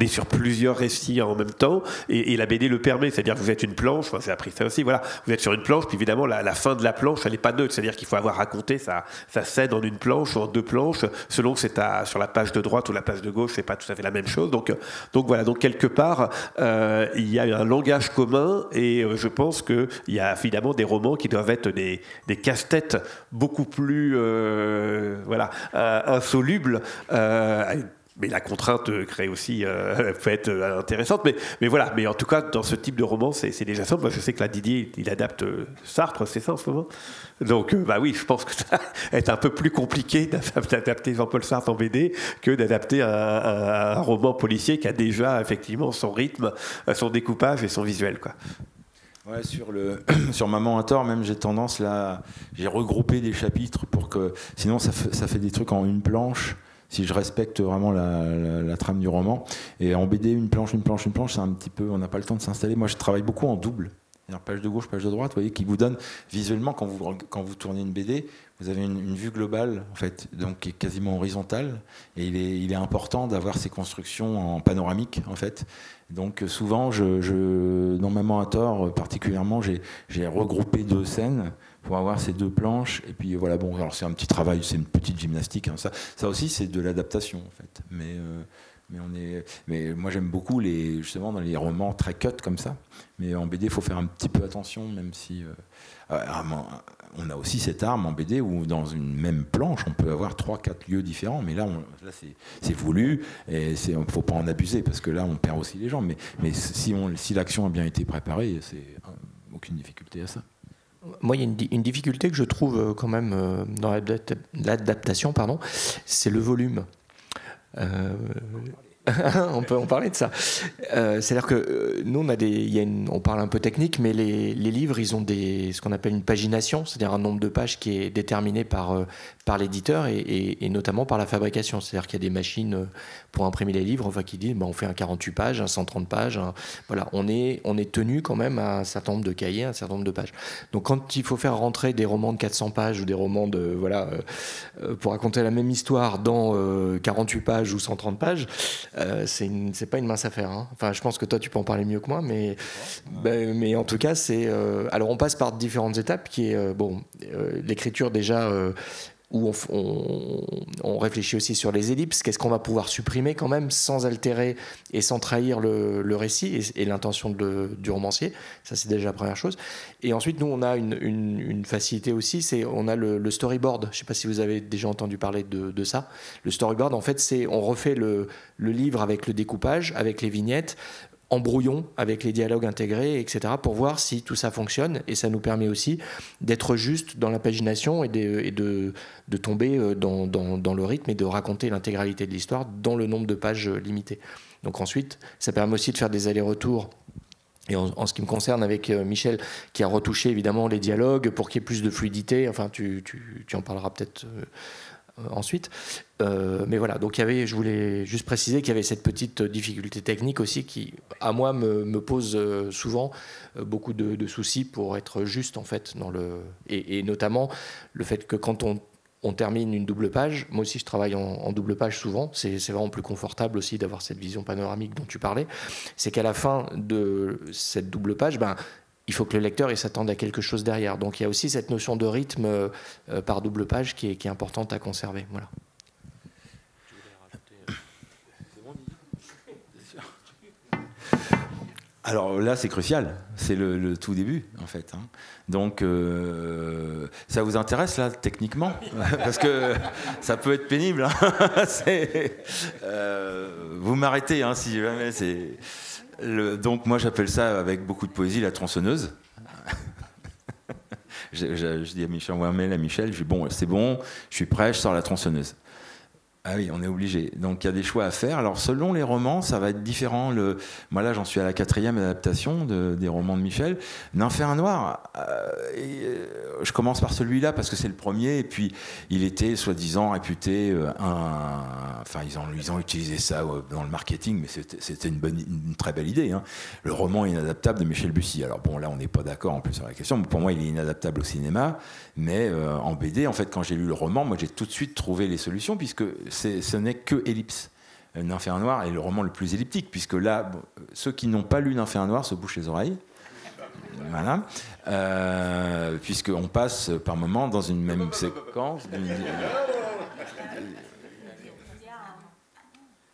est sur plusieurs récits en même temps, et la BD le permet, c'est-à-dire que vous êtes une planche, j'ai appris ça aussi, voilà, vous êtes sur une planche, puis évidemment la fin de la planche elle n'est pas neutre, c'est-à-dire qu'il faut avoir raconté sa scène en une planche ou en deux planches, selon que c'est sur la page de droite ou la page de gauche, c'est pas tout à fait la même chose, donc voilà, donc quelque part il y a un langage commun, et je pense qu'il y a évidemment des romans qui doivent être des casse-têtes beaucoup plus insolubles, mais la contrainte crée aussi peut être intéressante, mais voilà, mais en tout cas dans ce type de roman c'est déjà simple. Moi je sais que là Didier il adapte Sartre, c'est ça en ce moment, donc oui, je pense que ça va être un peu plus compliqué d'adapter Jean-Paul Sartre en BD que d'adapter un roman policier qui a déjà effectivement son rythme, son découpage et son visuel, quoi. Ouais, sur Maman a tort, même j'ai tendance là, j'ai regroupé des chapitres pour que, sinon ça fait des trucs en une planche, si je respecte vraiment la trame du roman. Et en BD, une planche, c'est un petit peu, on n'a pas le temps de s'installer. Moi je travaille beaucoup en double, c'est-à-dire page de gauche, page de droite, vous voyez, qui vous donne visuellement, quand vous tournez une BD, vous avez une vue globale, en fait, donc qui est quasiment horizontale, et il est important d'avoir ces constructions en panoramique, en fait. Donc souvent, dans Maman a tort particulièrement, j'ai regroupé deux scènes pour avoir ces deux planches, et puis voilà, bon, alors c'est un petit travail, c'est une petite gymnastique, hein, ça aussi c'est de l'adaptation, en fait, mais moi j'aime beaucoup justement dans les romans très cut comme ça, mais en BD il faut faire un petit peu attention, même si on a aussi cette arme en BD où dans une même planche on peut avoir 3-4 lieux différents, mais là c'est voulu, et il ne faut pas en abuser, parce que là on perd aussi les gens, mais si l'action a bien été préparée, c'est aucune difficulté à ça. Moi, il y a une difficulté que je trouve quand même dans l'adaptation, c'est le volume. On peut en parler de ça. C'est-à-dire que nous, on parle un peu technique, mais les livres, ils ont ce qu'on appelle une pagination, c'est-à-dire un nombre de pages qui est déterminé par l'éditeur et notamment par la fabrication. C'est-à-dire qu'il y a des machines pour imprimer les livres, qui disent on fait un 48 pages, un 130 pages. Voilà, on est tenu quand même à un certain nombre de cahiers, un certain nombre de pages. Donc quand il faut faire rentrer des romans de 400 pages ou des romans pour raconter la même histoire dans 48 pages ou 130 pages, c'est pas une mince affaire, hein. Enfin, je pense que toi tu peux en parler mieux que moi, mais en tout cas alors on passe par différentes étapes qui est l'écriture déjà où on réfléchit aussi sur les ellipses, qu'est-ce qu'on va pouvoir supprimer quand même sans altérer et sans trahir le récit et l'intention du romancier. Ça, c'est déjà la première chose. Et ensuite, nous, on a une facilité aussi, c'est on a le storyboard. Je ne sais pas si vous avez déjà entendu parler de ça. Le storyboard, en fait, c'est on refait le livre avec le découpage, avec les vignettes, en brouillon, avec les dialogues intégrés, etc., pour voir si tout ça fonctionne. Et ça nous permet aussi d'être juste dans la pagination et de tomber dans le rythme et de raconter l'intégralité de l'histoire dans le nombre de pages limité. Donc ensuite, ça permet aussi de faire des allers-retours. Et en ce qui me concerne, avec Michel, qui a retouché évidemment les dialogues pour qu'il y ait plus de fluidité. Enfin, tu en parleras peut-être ensuite. Mais voilà, donc je voulais juste préciser qu'il y avait cette petite difficulté technique aussi qui, à moi, me pose souvent beaucoup de soucis pour être juste, en fait, et notamment le fait que quand on termine une double page, moi aussi je travaille en double page souvent, c'est vraiment plus confortable aussi d'avoir cette vision panoramique dont tu parlais, c'est qu'à la fin de cette double page, il faut que le lecteur il s'attende à quelque chose derrière. Donc il y a aussi cette notion de rythme par double page qui est importante à conserver. Voilà. Alors là, c'est crucial. C'est le tout début, en fait. Hein. Donc, ça vous intéresse, là, techniquement? Parce que ça peut être pénible. Hein. Vous m'arrêtez, hein, si jamais. Donc, moi, j'appelle ça, avec beaucoup de poésie, la tronçonneuse. Je dis à Michel, envoie un mail à Michel, je dis, bon, c'est bon, je suis prêt, je sors la tronçonneuse. Ah oui, on est obligé. Donc il y a des choix à faire. Alors selon les romans, ça va être différent. Moi là, j'en suis à la 4e adaptation des romans de Michel. Nymphéen noir, je commence par celui-là parce que c'est le premier. Et puis il était soi-disant réputé enfin ils ont utilisé ça dans le marketing, mais c'était une très belle idée. Hein. Le roman inadaptable de Michel Bussy. Alors bon, là on n'est pas d'accord en plus sur la question. Mais pour moi, il est inadaptable au cinéma. Mais en BD, en fait, quand j'ai lu le roman, moi j'ai tout de suite trouvé les solutions puisque ce n'est que ellipse. Nymphéen noir est le roman le plus elliptique, puisque là, ceux qui n'ont pas lu Nymphéen noir se bouchent les oreilles. Voilà. Puisqu'on passe par moments dans une même séquence. Il y a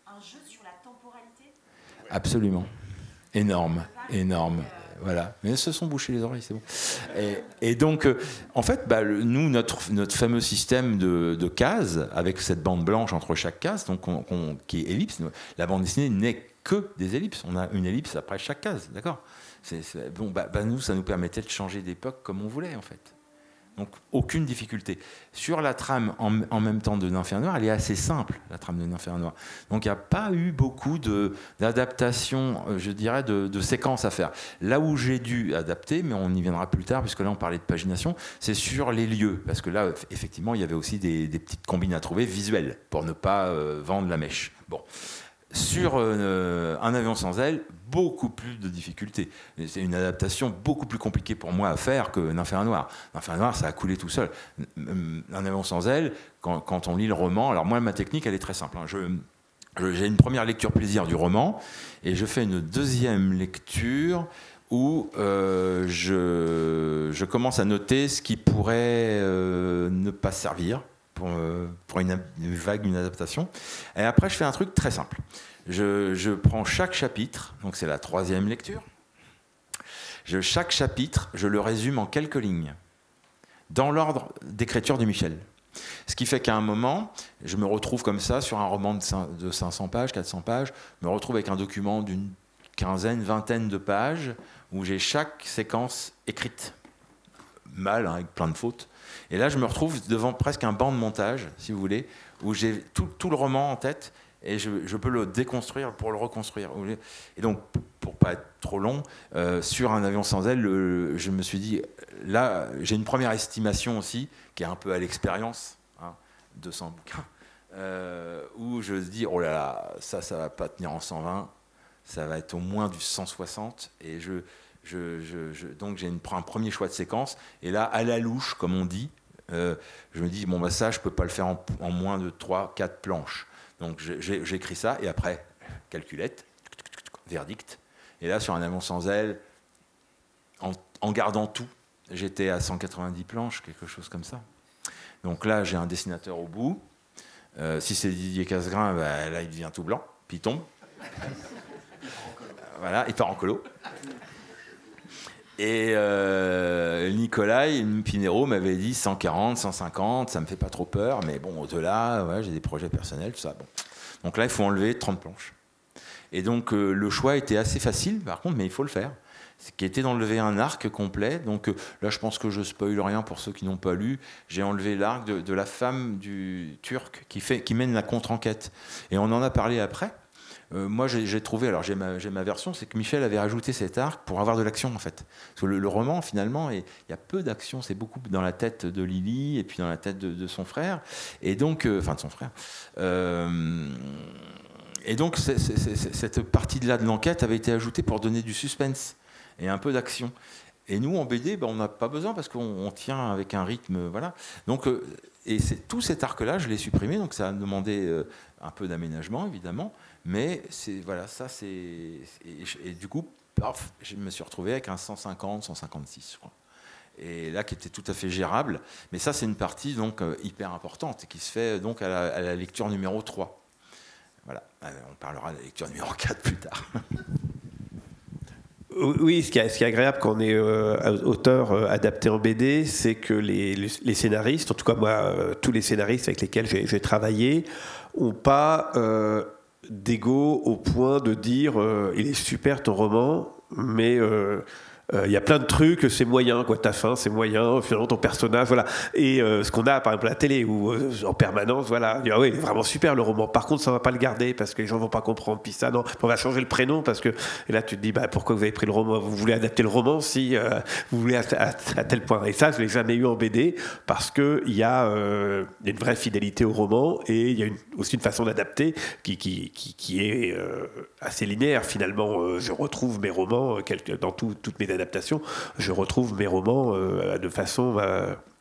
un jeu sur la temporalité. Absolument. Énorme. Voilà, mais ils se sont bouchés les oreilles, c'est bon. Et donc, en fait, nous, notre fameux système de cases, avec cette bande blanche entre chaque case, donc qui est ellipse, la bande dessinée n'est que des ellipses. On a une ellipse après chaque case, d'accord. Nous, ça nous permettait de changer d'époque comme on voulait, en fait. Donc, aucune difficulté. Sur la trame, en même temps de Nymphéen noir, elle est assez simple, la trame de Nymphéen noir. Donc, il n'y a pas eu beaucoup d'adaptation, je dirais, de séquences à faire. Là où j'ai dû adapter, mais on y viendra plus tard, puisque là, on parlait de pagination, c'est sur les lieux. Parce que là, effectivement, il y avait aussi des petites combines à trouver visuelles, pour ne pas vendre la mèche. Bon. Sur Un avion sans aile, beaucoup plus de difficultés. C'est une adaptation beaucoup plus compliquée pour moi à faire que Nymphéen noir. Nymphéen noir, ça a coulé tout seul. Un avion sans aile, quand on lit le roman, alors moi, ma technique, elle est très simple. Hein. J'ai une première lecture plaisir du roman, et je fais une deuxième lecture où je commence à noter ce qui pourrait ne pas servir pour une adaptation. Et après, je fais un truc très simple. Je prends chaque chapitre, donc c'est la 3e lecture. Chaque chapitre, je le résume en quelques lignes, dans l'ordre d'écriture de Michel. Ce qui fait qu'à un moment, je me retrouve comme ça, sur un roman de 500 pages, 400 pages, je me retrouve avec un document d'une quinzaine, vingtaine de pages, où j'ai chaque séquence écrite, mal, hein, avec plein de fautes. Et là, je me retrouve devant presque un banc de montage, si vous voulez, où j'ai tout le roman en tête, et je peux le déconstruire pour le reconstruire. Et donc, pour pas être trop long, sur Un avion sans aile, je me suis dit, là, j'ai une première estimation aussi, qui est un peu à l'expérience, hein, 200 bouquins, où je me dis, oh là là, ça va pas tenir en 120, ça va être au moins du 160, et donc j'ai un premier choix de séquence, et là, à la louche, comme on dit, je me dis, bon, ça, je peux pas le faire en moins de 3-4 planches. Donc j'écris ça, et après, calculette, verdict. Et là, sur Un avion sans aile, en gardant tout, j'étais à 190 planches, quelque chose comme ça. Donc là, j'ai un dessinateur au bout. Si c'est Didier Casgrain, bah, là, il devient tout blanc, puis il tombe. Voilà, il part en colo. Et Nicolas Pinero m'avait dit 140, 150, ça me fait pas trop peur, mais bon, au-delà, ouais, j'ai des projets personnels, tout ça. Bon. Donc là, il faut enlever 30 planches. Et donc, le choix était assez facile, par contre, mais il faut le faire. Ce qui était d'enlever un arc complet. Donc là, je pense que je spoil rien pour ceux qui n'ont pas lu. J'ai enlevé l'arc de la femme du Turc qui mène la contre-enquête. Et on en a parlé après. Moi, j'ai trouvé, alors j'ai ma version, c'est que Michel avait rajouté cet arc pour avoir de l'action, en fait. Parce que le roman, finalement, il y a peu d'action, c'est beaucoup dans la tête de Lily et puis dans la tête de son frère, et donc, enfin de son frère. Et donc, cette partie-là de l'enquête avait été ajoutée pour donner du suspense et un peu d'action. Et nous, en BD, on n'a pas besoin parce qu'on tient avec un rythme, voilà. Donc, et tout cet arc-là, je l'ai supprimé, donc ça a demandé un peu d'aménagement, évidemment. Mais voilà, ça c'est. Et du coup, je me suis retrouvé avec un 150, 156, je crois. Et là, qui était tout à fait gérable. Mais ça, c'est une partie donc hyper importante qui se fait donc à la lecture numéro 3. Voilà. On parlera de la lecture numéro 4 plus tard. Oui, ce qui est agréable quand on est auteur adapté en BD, c'est que les scénaristes, en tout cas moi, tous les scénaristes avec lesquels j'ai travaillé, n'ont pas d'ego au point de dire il est super ton roman, mais il y a plein de trucs, c'est moyen, quoi. Ta fin, c'est moyen, finalement ton personnage, voilà. Et ce qu'on a par exemple à la télé, où en permanence, voilà, ah oui, vraiment super le roman. Par contre, ça va pas le garder parce que les gens vont pas comprendre. Puis ça, non, on va changer le prénom parce que. Et là, tu te dis, bah, pourquoi vous avez pris le roman? Vous voulez adapter le roman si vous voulez à tel point. Et ça, je l'ai jamais eu en BD parce que il y a une vraie fidélité au roman et il y a aussi une façon d'adapter qui est assez linéaire finalement. Je retrouve mes romans dans toutes mes adaptation, je retrouve mes romans de façon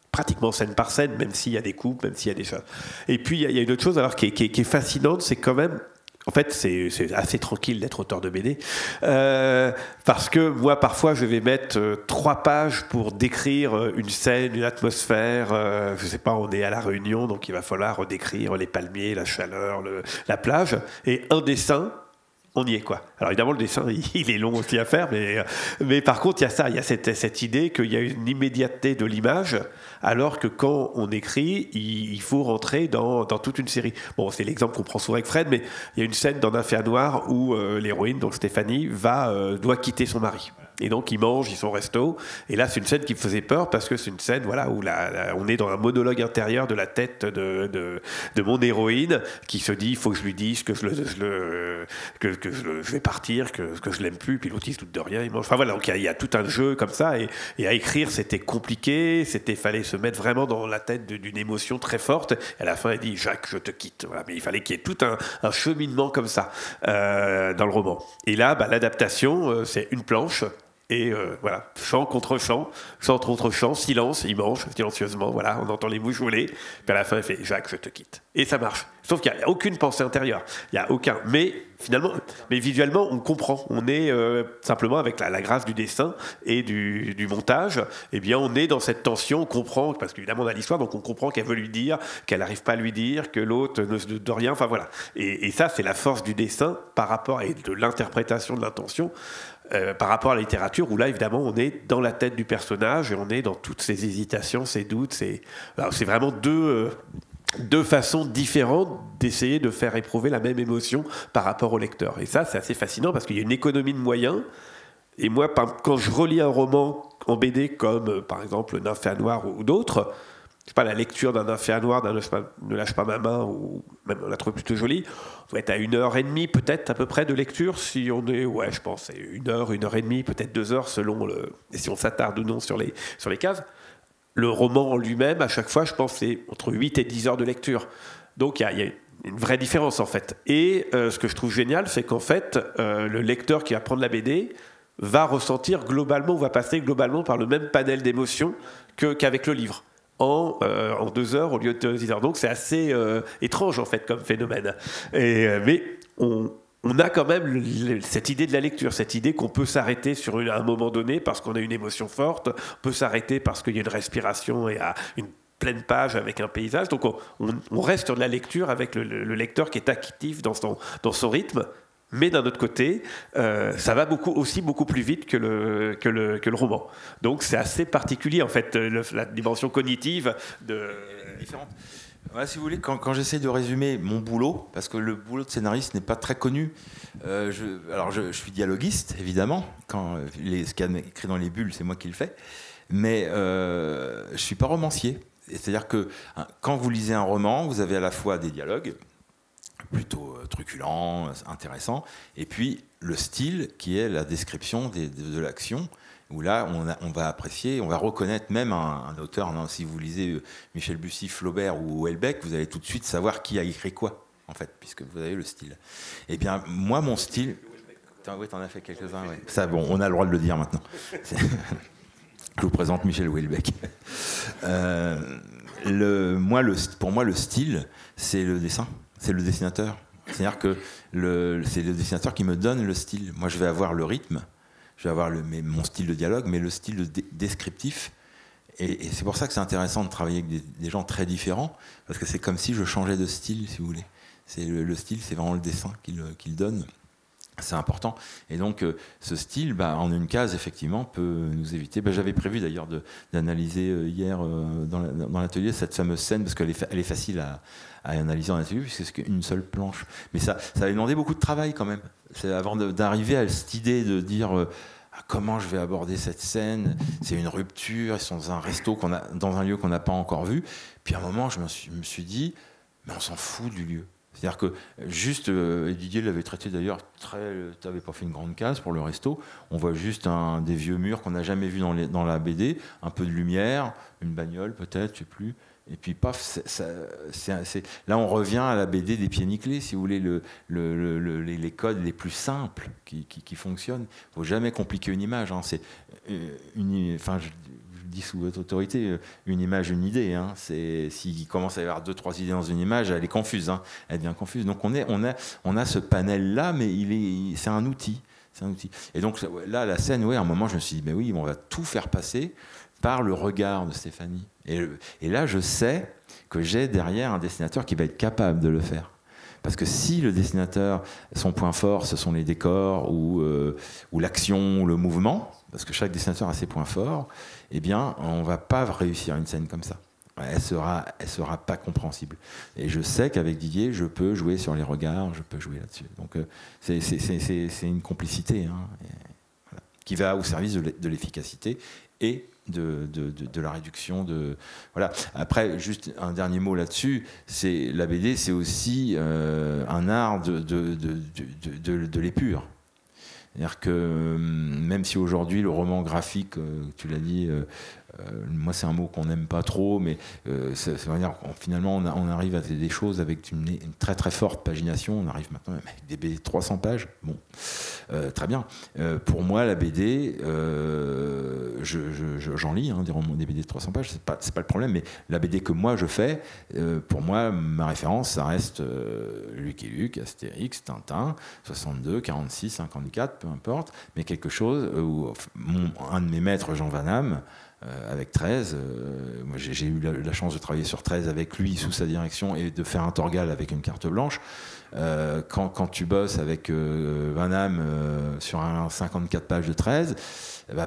pratiquement scène par scène, même s'il y a des coupes, même s'il y a des choses. Et puis il y a une autre chose alors qui est fascinante, c'est quand même, en fait c'est assez tranquille d'être auteur de BD, parce que moi parfois je vais mettre 3 pages pour décrire une scène, une atmosphère, je sais pas, on est à La Réunion, donc il va falloir décrire les palmiers, la chaleur, la plage, et un dessin, on y est, quoi. Alors évidemment, le dessin, il est long aussi à faire, mais par contre, il y a ça, il y a cette idée qu'il y a une immédiateté de l'image, alors que quand on écrit, il faut rentrer dans toute une série. Bon, c'est l'exemple qu'on prend souvent avec Fred, mais il y a une scène dans Nymphéa Noire où l'héroïne, donc Stéphanie, doit quitter son mari. Et donc, ils mangent, ils sont au resto. Et là, c'est une scène qui me faisait peur parce que c'est une scène, voilà, où on est dans un monologue intérieur de la tête de mon héroïne qui se dit, il faut que je lui dise que je vais partir, que je l'aime plus. Puis l'autre, il se doute de rien, il mange. Enfin voilà, donc il y a tout un jeu comme ça. Et à écrire, c'était compliqué. Fallait se mettre vraiment dans la tête d'une émotion très forte. Et à la fin, elle dit, Jacques, je te quitte. Voilà, mais il fallait qu'il y ait tout un cheminement comme ça dans le roman. Et là, l'adaptation, c'est une planche. Et voilà, chant contre chant, silence, il mange silencieusement, voilà, on entend les mouches voler, puis à la fin il fait « Jacques, je te quitte ». Et ça marche. Sauf qu'il n'y a aucune pensée intérieure, il n'y a aucun. Mais finalement, visuellement, on comprend. On est simplement avec la grâce du dessin et du montage, eh bien on est dans cette tension, on comprend, parce qu'évidemment on a l'histoire, donc on comprend qu'elle veut lui dire, qu'elle n'arrive pas à lui dire, que l'autre ne se doute de rien, enfin voilà. Et ça, c'est la force du dessin par rapport, et de l'interprétation de l'intention, par rapport à la littérature, où là, évidemment, on est dans la tête du personnage et on est dans toutes ses hésitations, ses doutes. C'est vraiment deux façons différentes d'essayer de faire éprouver la même émotion par rapport au lecteur. Et ça, c'est assez fascinant parce qu'il y a une économie de moyens. Et moi, quand je relis un roman en BD comme, par exemple, Nymphéa Noire ou d'autres, je sais pas, la lecture d'un Nymphéa Noire, d'un Ne lâche pas ma main, ou même on la trouve plutôt jolie, on doit être à 1h30 peut-être à peu près de lecture, si on est, ouais, je pense, 1h30, peut-être 2 heures selon si on s'attarde ou non sur les cases. Le roman en lui-même, à chaque fois, je pense, c'est entre 8 et 10 heures de lecture. Donc il y a une vraie différence en fait. Et ce que je trouve génial, c'est qu'en fait, le lecteur qui va prendre la BD va ressentir globalement, va passer globalement par le même panel d'émotions qu'avec le livre. En 2 heures au lieu de 10 heures. Donc c'est assez étrange en fait comme phénomène. Mais on a quand même cette idée de la lecture, cette idée qu'on peut s'arrêter sur un moment donné parce qu'on a une émotion forte, on peut s'arrêter parce qu'il y a une respiration et une pleine page avec un paysage. Donc on reste sur la lecture avec le lecteur qui est actif dans son rythme. Mais d'un autre côté, ça va beaucoup plus vite que le roman. Donc c'est assez particulier en fait, la dimension cognitive différente. Ouais, si vous voulez, quand j'essaie de résumer mon boulot, parce que le boulot de scénariste n'est pas très connu, je suis dialoguiste, évidemment, ce qu'il y a écrit dans les bulles, c'est moi qui le fais, mais je ne suis pas romancier. C'est-à-dire que quand vous lisez un roman, vous avez à la fois des dialogues, plutôt truculents, intéressants, et puis le style, qui est la description de l'action, où là, on va apprécier, on va reconnaître même un auteur. Non, si vous lisez Michel Bussy, Flaubert ou Houellebecq, vous allez tout de suite savoir qui a écrit quoi, en fait, puisque vous avez le style. Eh bien, moi, mon style... Oui, t'en as fait quelques-uns, ouais. Ça, bon, on a le droit de le dire maintenant. Je vous présente Michel Houellebecq. Pour moi, le style, c'est le dessin, c'est le dessinateur. C'est-à-dire que c'est le dessinateur qui me donne le style. Moi, je vais avoir le rythme, je vais avoir mon style de dialogue, mais le style descriptif. Et c'est pour ça que c'est intéressant de travailler avec des gens très différents, parce que c'est comme si je changeais de style, si vous voulez. Le style, c'est vraiment le dessin qu'il donne. C'est important. Et donc, ce style, en une case, effectivement, peut nous éviter. J'avais prévu d'ailleurs d'analyser hier dans l'atelier cette fameuse scène, parce qu'elle est facile à analyser en atelier, puisque c'est une seule planche. Mais ça avait demandé beaucoup de travail quand même. C'est avant d'arriver à cette idée de dire comment je vais aborder cette scène. C'est une rupture, ils sont dans un resto, dans un lieu qu'on n'a pas encore vu. Puis à un moment, je me suis dit, mais on s'en fout du lieu. C'est-à-dire que juste, et Didier l'avait traité d'ailleurs, tu n'avais pas fait une grande case pour le resto, on voit juste des vieux murs qu'on n'a jamais vus dans la BD, un peu de lumière, une bagnole peut-être, je ne sais plus, et puis paf, là on revient à la BD des pieds nickelés, si vous voulez, les codes les plus simples qui fonctionnent. Il ne faut jamais compliquer une image, hein. C'est je dis sous votre autorité, une image, une idée. Hein. S'il commence à y avoir 2-3 idées dans une image, elle est confuse. Hein. Elle devient confuse. Donc on a ce panel-là, mais c'est un outil. Et donc là, la scène, à un moment, je me suis dit, mais oui, on va tout faire passer par le regard de Stéphanie. Et là, je sais que j'ai derrière un dessinateur qui va être capable de le faire. Parce que si le dessinateur, son point fort, ce sont les décors ou l'action ou le mouvement, parce que chaque dessinateur a ses points forts, eh bien, on ne va pas réussir une scène comme ça. Elle sera pas compréhensible. Et je sais qu'avec Didier, je peux jouer sur les regards, je peux jouer là-dessus. Donc, c'est une complicité, hein, voilà, qui va au service de l'efficacité et de la réduction de... Voilà. Après, juste un dernier mot là-dessus, la BD, c'est aussi un art de l'épure. C'est-à-dire que même si aujourd'hui le roman graphique, tu l'as dit, moi c'est un mot qu'on n'aime pas trop, mais finalement on arrive à des choses avec une très très forte pagination. On arrive maintenant même avec des BD de 300 pages. Bon, très bien. Pour moi la BD, j'en lis des BD de 300 pages, c'est pas le problème, mais la BD que moi je fais, pour moi ma référence ça reste Lucky Luke, Astérix, Tintin, 62, 46, 54, peu importe, mais quelque chose où un de mes maîtres, Jean Van Damme, avec 13, moi j'ai eu la chance de travailler sur 13 avec lui sous sa direction et de faire un Torgal avec une carte blanche. Quand tu bosses avec Van Damme sur un 54 pages de 13,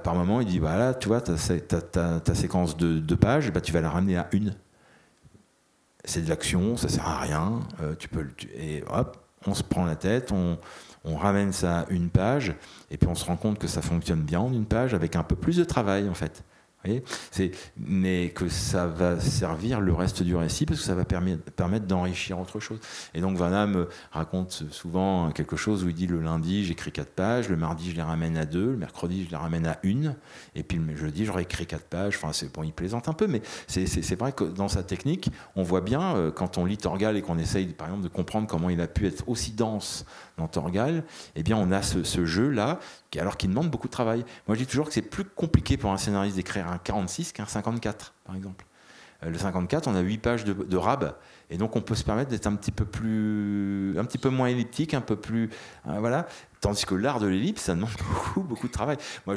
par moment il dit voilà, tu vois, ta séquence de 2 pages, tu vas la ramener à 1. C'est de l'action, ça sert à rien, et hop, on se prend la tête, on ramène ça à 1 page, et puis on se rend compte que ça fonctionne bien en 1 page avec un peu plus de travail en fait. Mais que ça va servir le reste du récit parce que ça va permettre d'enrichir autre chose. Et donc Van Damme raconte souvent quelque chose où il dit le lundi j'écris 4 pages, le mardi je les ramène à 2, le mercredi je les ramène à 1, et puis le jeudi j'aurais écrit 4 pages. Enfin, il plaisante un peu, mais c'est vrai que dans sa technique, on voit bien quand on lit Torgal et qu'on essaye par exemple de comprendre comment il a pu être aussi dense dans Torgal, eh bien on a ce jeu-là alors qu'il demande beaucoup de travail. Moi je dis toujours que c'est plus compliqué pour un scénariste d'écrire un 46 qu'un 54 par exemple. Le 54 on a 8 pages de rab et donc on peut se permettre d'être un petit peu moins elliptique, un peu plus voilà, tandis que l'art de l'ellipse ça demande beaucoup de travail. Moi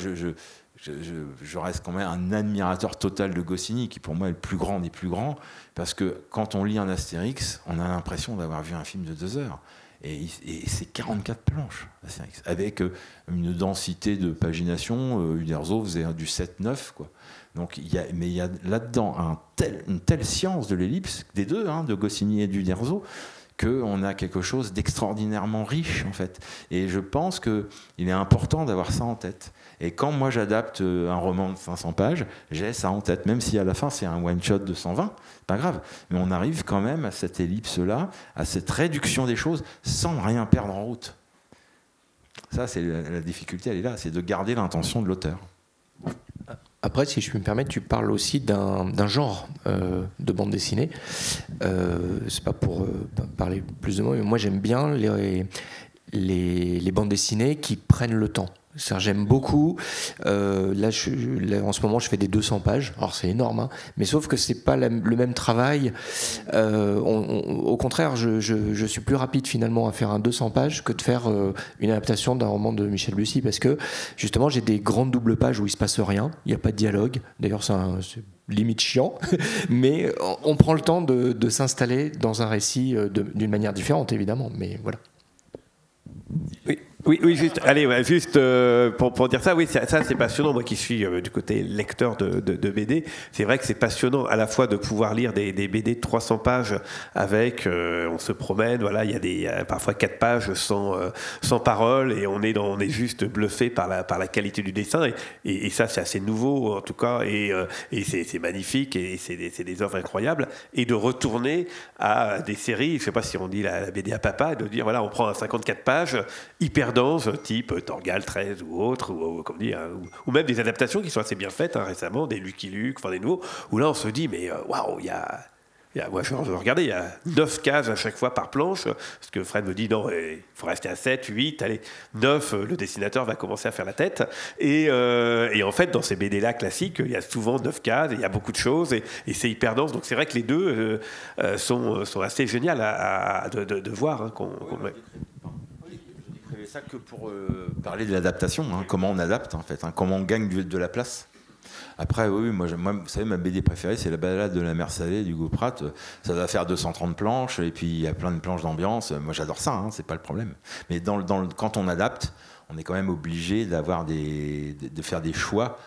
je reste quand même un admirateur total de Goscinny, qui pour moi est le plus grand des plus grands, parce que quand on lit un Astérix, on a l'impression d'avoir vu un film de 2 heures. Et c'est 44 planches, Astérix, avec une densité de pagination. Uderzo faisait du 7-9, quoi. Donc, il y a là-dedans une telle science de l'ellipse, des deux, de Goscinny et d'Uderzo, qu'on a quelque chose d'extraordinairement riche, en fait. Et je pense qu'il est important d'avoir ça en tête. Et quand moi j'adapte un roman de 500 pages, j'ai ça en tête, même si à la fin c'est un one-shot de 120, c'est pas grave. Mais on arrive quand même à cette ellipse-là, à cette réduction des choses, sans rien perdre en route. Ça, c'est la difficulté, elle est là, c'est de garder l'intention de l'auteur. Après, si je puis me permettre, tu parles aussi d'un genre de bande dessinée. C'est pas pour parler plus de moi, mais moi j'aime bien les bandes dessinées qui prennent le temps. J'aime beaucoup. Là, en ce moment, je fais des 200 pages. Alors, c'est énorme, mais sauf que c'est pas le même travail. Au contraire, je suis plus rapide finalement à faire un 200 pages que de faire une adaptation d'un roman de Michel Bussy, parce que justement, j'ai des grandes doubles pages où il se passe rien. Il n'y a pas de dialogue. D'ailleurs, c'est limite chiant, mais on prend le temps de s'installer dans un récit d'une manière différente, évidemment. Mais voilà. Oui, juste, allez, ouais, juste pour dire ça, oui, ça c'est passionnant. Moi qui suis du côté lecteur de BD, c'est vrai que c'est passionnant à la fois de pouvoir lire des BD de 300 pages avec, on se promène, voilà, il y a parfois 4 pages sans parole, et on est juste bluffé par la qualité du dessin, et ça c'est assez nouveau en tout cas, et c'est magnifique, et c'est des œuvres incroyables, et de retourner à des séries, je sais pas si on dit la BD à papa, de dire voilà, on prend un 54 pages hyper dense, type Torgal 13 ou autre, ou même des adaptations qui sont assez bien faites récemment, des Lucky Luke, enfin des nouveaux, où là on se dit mais waouh, moi je regardais, il y a 9 cases à chaque fois par planche, parce que Fred me dit non, il faut rester à 7, 8, allez, 9, le dessinateur va commencer à faire la tête, et en fait dans ces BD là classiques, il y a souvent 9 cases, et il y a beaucoup de choses, et c'est hyper dense, donc c'est vrai que les deux sont assez géniales de voir. Je ça que pour parler de l'adaptation, comment on adapte en fait, comment on gagne de la place. Après, oui, moi, vous savez, ma BD préférée, c'est La balade de la mer salée d'Hugo Pratt. Ça doit faire 230 planches, et puis il y a plein de planches d'ambiance. Moi, j'adore ça, c'est pas le problème. Mais quand on adapte, on est quand même obligé de faire des choix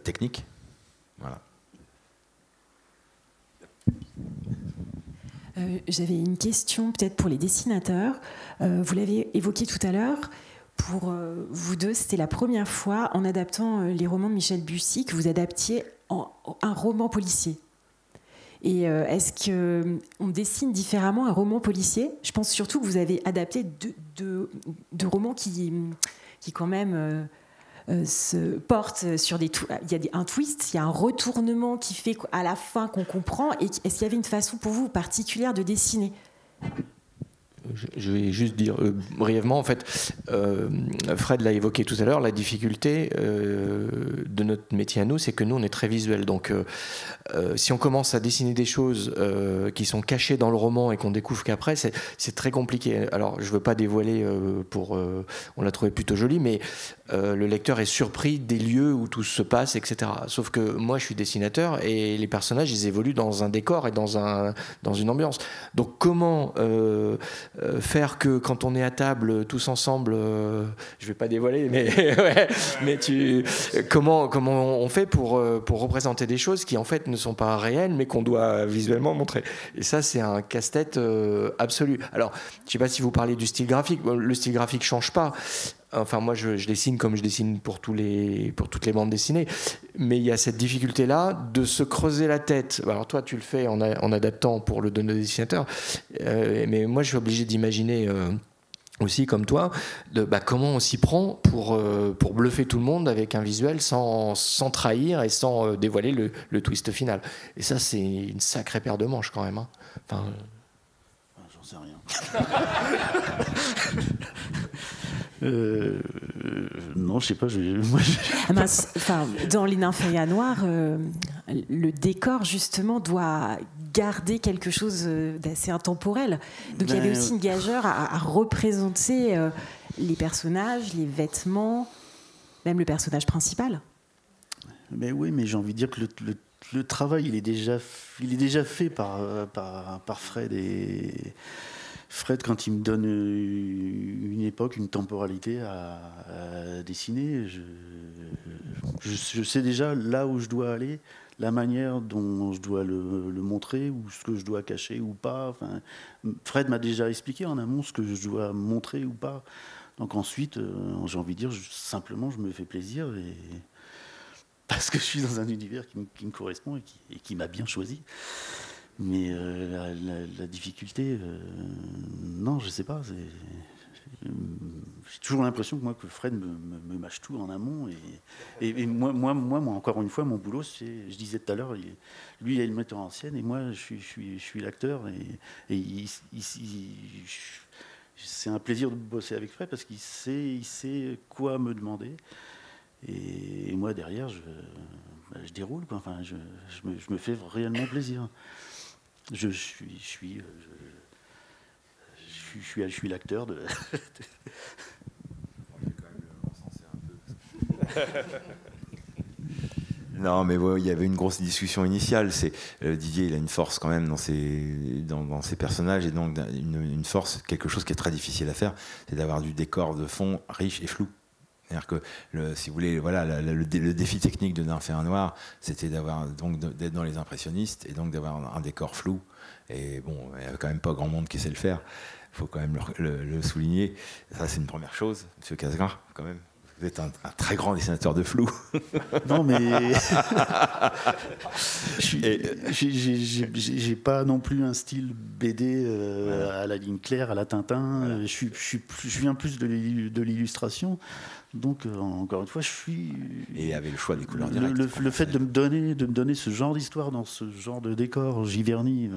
techniques. Voilà. J'avais une question peut-être pour les dessinateurs. Vous l'avez évoqué tout à l'heure. Pour vous deux, c'était la première fois en adaptant les romans de Michel Bussy que vous adaptiez un roman policier. Et est-ce qu'on dessine différemment un roman policier ? Je pense surtout que vous avez adapté deux romans qui quand même se portent sur des... Il y a un twist, il y a un retournement qui fait à la fin qu'on comprend. Et est-ce qu'il y avait une façon pour vous particulière de dessiner ? Je vais juste dire brièvement, en fait, Fred l'a évoqué tout à l'heure, la difficulté de notre métier à nous, c'est que nous, on est très visuel. Donc, si on commence à dessiner des choses qui sont cachées dans le roman et qu'on découvre qu'après, c'est très compliqué. Alors, je ne veux pas dévoiler on l'a trouvé plutôt joli, mais le lecteur est surpris des lieux où tout se passe, etc. Sauf que moi, je suis dessinateur et les personnages, ils évoluent dans un décor et dans une ambiance. Donc, comment faire que quand on est à table tous ensemble, je vais pas dévoiler, mais ouais, mais comment on fait pour représenter des choses qui en fait ne sont pas réelles, mais qu'on doit visuellement montrer. Et ça, c'est un casse-tête absolu. Alors, je sais pas si vous parlez du style graphique. Le style graphique change pas. Enfin, moi, je dessine comme je dessine pour toutes les bandes dessinées. Mais il y a cette difficulté-là de se creuser la tête. Alors, toi, tu le fais en adaptant pour le donner au dessinateur. Mais moi, je suis obligé d'imaginer aussi, comme toi, comment on s'y prend pour bluffer tout le monde avec un visuel sans trahir et sans dévoiler le twist final. Et ça, c'est une sacrée paire de manches, quand même. Enfin, j'en sais rien. Non, je sais pas. Dans Les Nymphéas Noires, le décor justement doit garder quelque chose d'assez intemporel. Donc il y avait aussi une gageure à représenter les personnages, les vêtements, même le personnage principal. Mais oui, mais j'ai envie de dire que le travail, il est déjà fait par Fred. Et Fred, quand il me donne une époque, une temporalité à dessiner, je sais déjà là où je dois aller, la manière dont je dois le montrer, ou ce que je dois cacher ou pas. Enfin, Fred m'a déjà expliqué en amont ce que je dois montrer ou pas. Donc ensuite, j'ai envie de dire, simplement, je me fais plaisir, parce que je suis dans un univers qui me correspond et qui m'a bien choisi. Mais la difficulté, non, je sais pas. J'ai toujours l'impression que Fred me mâche tout en amont. Et moi, encore une fois, mon boulot, je disais tout à l'heure, lui, il est le metteur en scène et moi, je suis l'acteur. Et c'est un plaisir de bosser avec Fred parce qu'il sait quoi me demander. Et moi, derrière, je déroule, quoi. Enfin, je me fais réellement plaisir. Je suis l'acteur de. Non, mais ouais, il y avait une grosse discussion initiale. Didier, il a une force quand même dans ses personnages, et donc une force, quelque chose qui est très difficile à faire, c'est d'avoir du décor de fond riche et flou. C'est-à-dire que, si vous voulez, voilà, le défi technique de Nymphe et un Noir, c'était d'être dans les impressionnistes et donc d'avoir un décor flou. Et bon, il n'y a quand même pas grand monde qui sait le faire. Il faut quand même le souligner. Ça, c'est une première chose, Monsieur Casgrain, quand même. Vous êtes un très grand dessinateur de flou. Non, mais j'ai pas non plus un style BD à la ligne claire, à la Tintin. Voilà. Je viens plus de l'illustration. Donc, encore une fois, je suis. Et avec le choix des couleurs directes. Le fait de me donner ce genre d'histoire dans ce genre de décor, Giverny.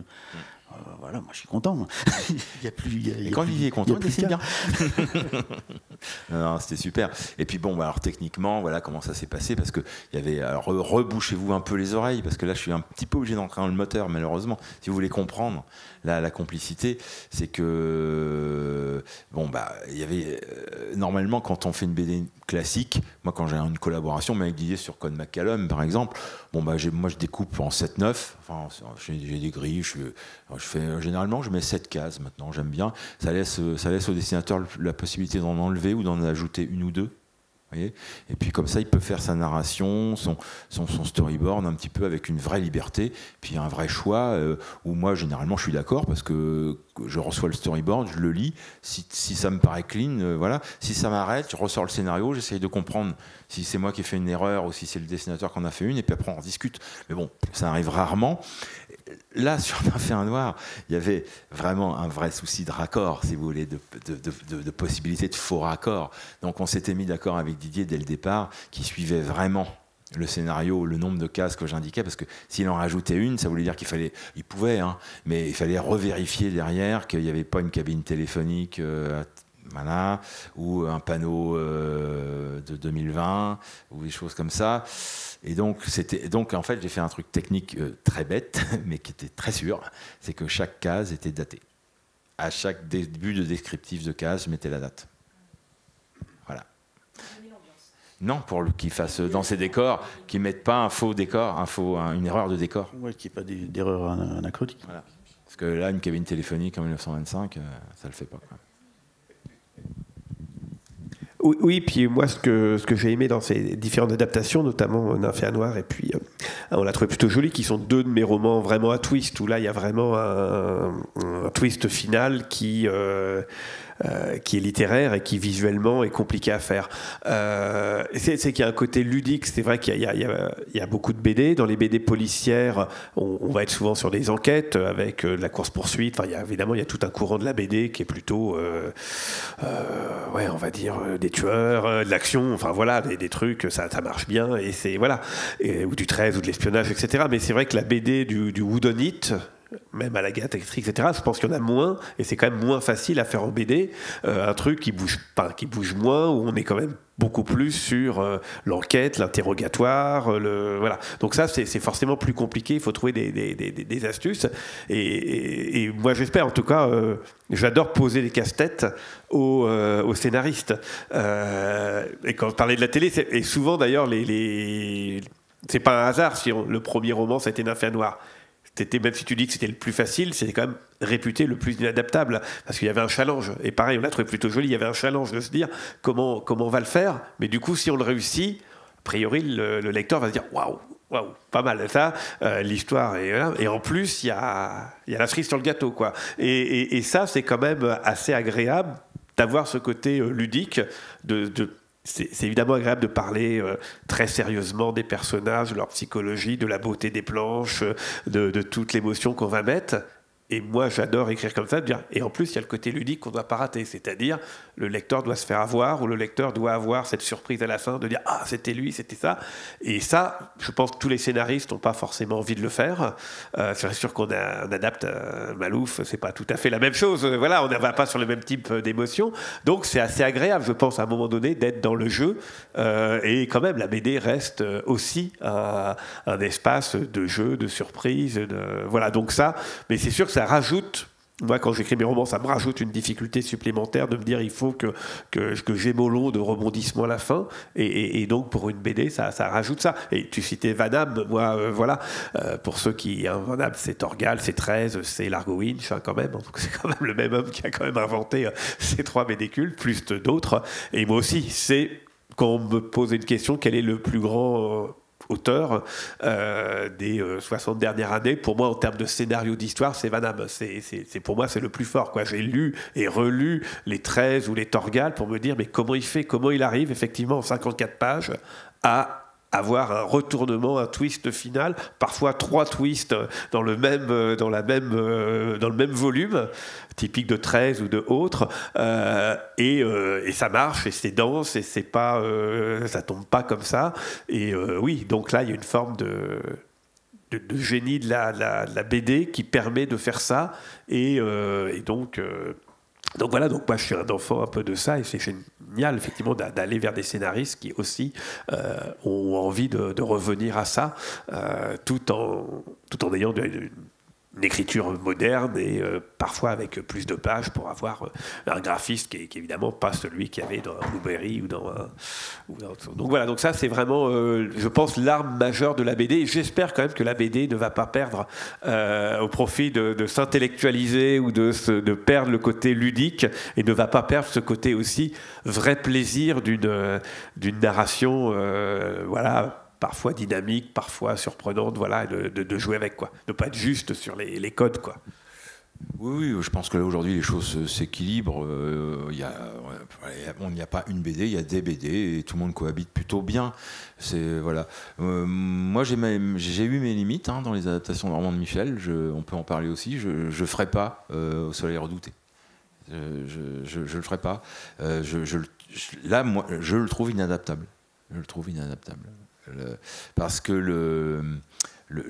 Voilà, moi je suis content. Il y a plus. Et quand Olivier est content, il dessine bien. Non, c'était super. Et puis bon, alors techniquement, voilà comment ça s'est passé, parce que il y avait. Alors, rebouchez-vous un peu les oreilles, parce que là, je suis un petit peu obligé d'entrer dans le moteur, malheureusement. Si vous voulez comprendre la complicité, c'est que bon il y avait normalement quand on fait une BD classique, moi quand j'ai une collaboration, mais avec Didier sur Code McCallum par exemple, moi je découpe en 7-9. Enfin, j'ai des grilles. Généralement, je mets 7 cases maintenant. J'aime bien. Ça laisse au dessinateur la possibilité d'en enlever ou d'en ajouter une ou deux. Voyez, et puis comme ça, il peut faire sa narration, son storyboard un petit peu avec une vraie liberté, puis un vrai choix où moi, généralement, je suis d'accord parce que je reçois le storyboard, je le lis. Si ça me paraît clean, voilà. Si ça m'arrête, je ressors le scénario, j'essaye de comprendre si c'est moi qui ai fait une erreur ou si c'est le dessinateur qui en a fait une, et puis après, on rediscute. Mais bon, ça arrive rarement. Là, sur Nymphe et un Noir, il y avait vraiment un vrai souci de raccord, si vous voulez, de possibilité de faux raccord. Donc on s'était mis d'accord avec Didier dès le départ, qui suivait vraiment le scénario, le nombre de cases que j'indiquais, parce que s'il en rajoutait une, ça voulait dire il pouvait, hein, mais il fallait revérifier derrière qu'il n'y avait pas une cabine téléphonique, voilà, ou un panneau de 2020, ou des choses comme ça. Et donc en fait, j'ai fait un truc technique très bête, mais qui était très sûr, c'est que chaque case était datée. À chaque début de descriptif de case, je mettais la date. Voilà. Non, pour qu'ils fassent dans ces décors, qu'ils ne mettent pas un faux décor, une erreur de décor. Oui, qu'il n'y ait pas d'erreur anachronique. Voilà. Parce que là, une cabine téléphonique en 1925, ça ne le fait pas, quoi. Oui, puis moi, ce que j'ai aimé dans ces différentes adaptations, notamment Nymphe et un Noir, et puis on l'a trouvé plutôt joli, qui sont deux de mes romans vraiment à twist, où là, il y a vraiment un twist final qui est littéraire et qui visuellement est compliqué à faire. C'est qu'il y a un côté ludique. C'est vrai qu'il y a beaucoup de BD. Dans les BD policières, on va être souvent sur des enquêtes avec de la course-poursuite. Enfin, évidemment, il y a tout un courant de la BD qui est plutôt, on va dire, des tueurs, de l'action. Enfin, voilà, des trucs, ça marche bien. Et c'est, voilà. Ou du 13, ou de l'espionnage, etc. Mais c'est vrai que la BD du whodunit, même à la Agathe, etc. Je pense qu'il y en a moins, et c'est quand même moins facile à faire en BD. Un truc qui bouge moins, où on est quand même beaucoup plus sur l'enquête, l'interrogatoire, voilà. Donc ça, c'est forcément plus compliqué. Il faut trouver des astuces. Et moi, j'espère, en tout cas, j'adore poser des casse-têtes aux scénaristes. Et quand je parlais de la télé, et souvent d'ailleurs c'est pas un hasard si le premier roman, c'était Nymphéa Noire. Même si tu dis que c'était le plus facile, c'était quand même réputé le plus inadaptable, parce qu'il y avait un challenge. Et pareil, on l'a trouvé plutôt joli, il y avait un challenge de se dire comment on va le faire, mais du coup, si on le réussit, a priori, le lecteur va se dire waouh, pas mal ça, l'histoire et en plus il y a la cerise sur le gâteau, quoi. Et ça, c'est quand même assez agréable d'avoir ce côté ludique c'est évidemment agréable de parler très sérieusement des personnages, de leur psychologie, de la beauté des planches, de toute l'émotion qu'on va mettre. Et moi, j'adore écrire comme ça, de dire, et en plus, il y a le côté ludique qu'on ne doit pas rater, c'est-à-dire le lecteur doit se faire avoir, ou le lecteur doit avoir cette surprise à la fin, de dire « Ah, c'était lui, c'était ça ». Et ça, je pense que tous les scénaristes n'ont pas forcément envie de le faire. C'est sûr qu'on adapte Malouf, c'est pas tout à fait la même chose. Voilà, on ne va pas sur le même type d'émotion. Donc, c'est assez agréable, je pense, à un moment donné, d'être dans le jeu. Et quand même, la BD reste aussi un espace de jeu, de surprise. Voilà, donc ça, mais c'est sûr que ça rajoute, moi quand j'écris mes romans, ça me rajoute une difficulté supplémentaire de me dire il faut que j'ai mon lot de rebondissements à la fin, et donc pour une BD ça rajoute ça. Et tu citais Van Damme, moi voilà, pour ceux qui, Van Damme c'est Torgal, c'est 13, c'est Largo Winch quand même, donc c'est quand même le même homme qui a quand même inventé ces 3 BD-cules, plus d'autres, et moi aussi, c'est quand on me pose une question, quel est le plus grand auteur des 60 dernières années, pour moi en termes de scénario d'histoire, c'est Van Damme. Pour moi c'est le plus fort, quoi. J'ai lu et relu les 13 ou les Torgal pour me dire mais comment il fait, comment il arrive effectivement en 54 pages à avoir un retournement, un twist final, parfois 3 twists dans le même volume, typique de 13 ou de autres, et ça marche, et c'est dense, et c'est pas, ça tombe pas comme ça. Et oui, donc là, il y a une forme de génie de la BD qui permet de faire ça, et donc voilà, donc moi je suis un enfant un peu de ça, et c'est génial effectivement d'aller vers des scénaristes qui aussi ont envie de revenir à ça, tout en ayant une écriture moderne et parfois avec plus de pages pour avoir un graphiste qui est évidemment pas celui qu'il y avait dans Blueberry ou dans autre. Donc voilà, donc ça c'est vraiment je pense l'arme majeure de la BD, et j'espère quand même que la BD ne va pas perdre au profit de s'intellectualiser ou de perdre le côté ludique, et ne va pas perdre ce côté aussi vrai plaisir d'une narration voilà, parfois dynamique, parfois surprenante, voilà, de jouer avec, quoi. De ne pas être juste sur les codes, quoi. Oui, je pense que là, aujourd'hui, les choses s'équilibrent. Il n'y a pas une BD, il y a des BD, et tout le monde cohabite plutôt bien. Voilà. Moi, j'ai eu mes limites dans les adaptations de romans de Michel. On peut en parler aussi. Je ne ferai pas Au Soleil redouté. Je ne le ferai pas. Là, moi, je le trouve inadaptable. Parce que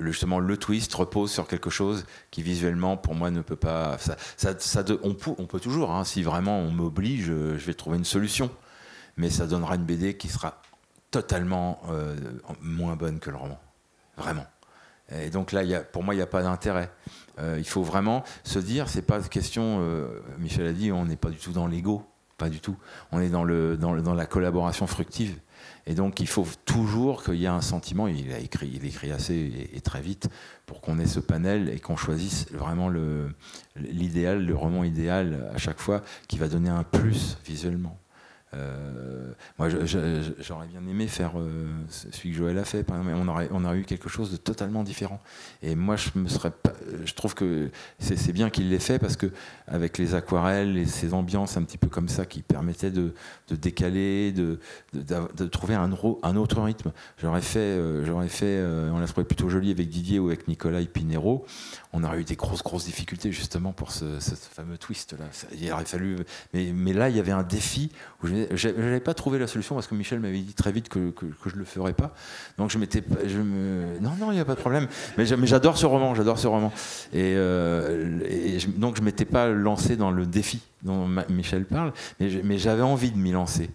justement le twist repose sur quelque chose qui visuellement pour moi ne peut pas on peut toujours, si vraiment on m'oblige, je vais trouver une solution, mais ça donnera une BD qui sera totalement moins bonne que le roman, vraiment. Et donc là pour moi il n'y a pas d'intérêt. Il faut vraiment se dire, c'est pas question, Michel a dit, on n'est pas du tout dans l'ego, pas du tout, on est dans la collaboration fructive. Et donc il faut toujours qu'il y ait un sentiment, il écrit assez et très vite pour qu'on ait ce panel et qu'on choisisse vraiment l'idéal, le roman idéal à chaque fois qui va donner un plus visuellement. Moi j'aurais bien aimé faire celui que Joël a fait, par exemple, mais on aurait eu quelque chose de totalement différent. Et moi je trouve que c'est bien qu'il l'ait fait, parce que avec les aquarelles et ces ambiances un petit peu comme ça qui permettaient de décaler, de trouver un autre rythme. J'aurais fait on l'a trouvé plutôt joli avec Didier ou avec Nicolas Pinero. On aurait eu des grosses difficultés justement pour ce fameux twist là. Il aurait fallu, mais là il y avait un défi où je n'avais pas trouvé la solution, parce que Michel m'avait dit très vite que je le ferais pas. Donc non, il n'y a pas de problème. Mais j'adore ce roman. Et donc je m'étais pas lancé dans le défi dont Michel parle, mais j'avais envie de m'y lancer.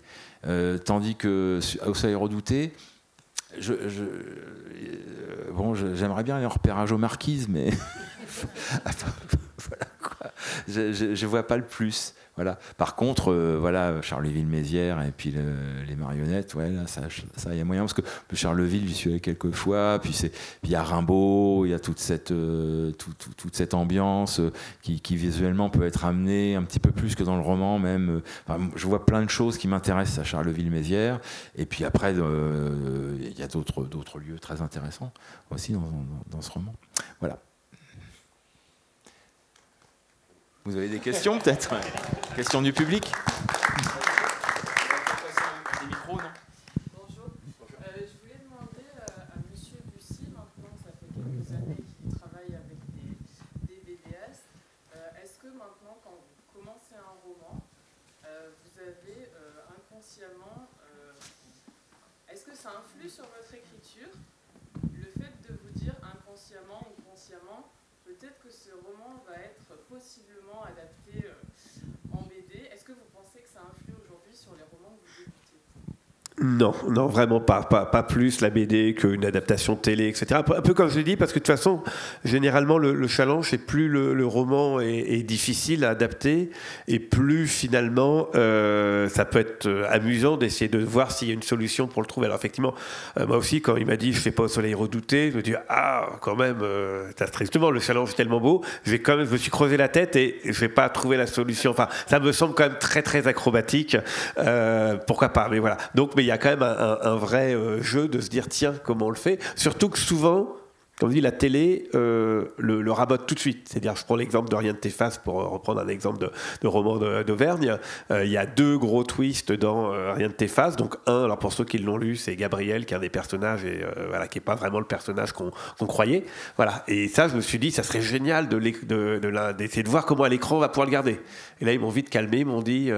Tandis que Au Soleil redouté, j'aimerais bien aller en repérage aux marquises, mais voilà quoi. Je vois pas le plus. Voilà. Par contre, Charleville-Mézières et puis les marionnettes, ouais, là, ça, il y a moyen, parce que Charleville, j'y suis allé quelques fois, puis il y a Rimbaud, il y a toute cette ambiance qui visuellement peut être amenée un petit peu plus que dans le roman même. Enfin, je vois plein de choses qui m'intéressent à Charleville-Mézières, et puis après, il y a d'autres lieux très intéressants aussi dans ce roman. Voilà. Vous avez des questions peut-être? Questions du public? Des micros, non? Bonjour. Je voulais demander à Monsieur Bussy, maintenant ça fait quelques années qu'il travaille avec des BDS, est-ce que maintenant quand vous commencez un roman, vous avez inconsciemment, est-ce que ça influe sur votre écriture, le fait de vous dire inconsciemment ou consciemment, peut-être que ce roman va être possiblement adapté en BD. Est-ce que vous pensez que ça influe aujourd'hui sur les romans que vous débutez? Non, vraiment pas plus la BD qu'une adaptation télé, etc. Un peu comme je l'ai dit, parce que de toute façon, généralement, le challenge, c'est plus le roman est difficile à adapter, et plus finalement, ça peut être amusant d'essayer de voir s'il y a une solution pour le trouver. Alors effectivement, moi aussi, quand il m'a dit « je fais pas au soleil redouté », je me dis « ah, quand même, tristement, le challenge est tellement beau, je me suis creusé la tête et je vais pas trouver la solution. » Enfin, ça me semble quand même très, très acrobatique. Pourquoi pas, mais voilà. Donc, mais il y a quand même un vrai jeu de se dire tiens, comment on le fait, surtout que souvent, comme dit la télé, le rabote tout de suite. C'est-à-dire, je prends l'exemple de Rien de tes faces pour reprendre un exemple de roman d'Auvergne. Il y a 2 gros twists dans Rien de tes faces. Donc un, alors pour ceux qui l'ont lu, c'est Gabriel qui est un des personnages et voilà, qui est pas vraiment le personnage qu'on croyait. Voilà. Et ça, je me suis dit, ça serait génial d'essayer de voir comment à l'écran on va pouvoir le garder. Et là, ils m'ont vite calmé, ils m'ont dit,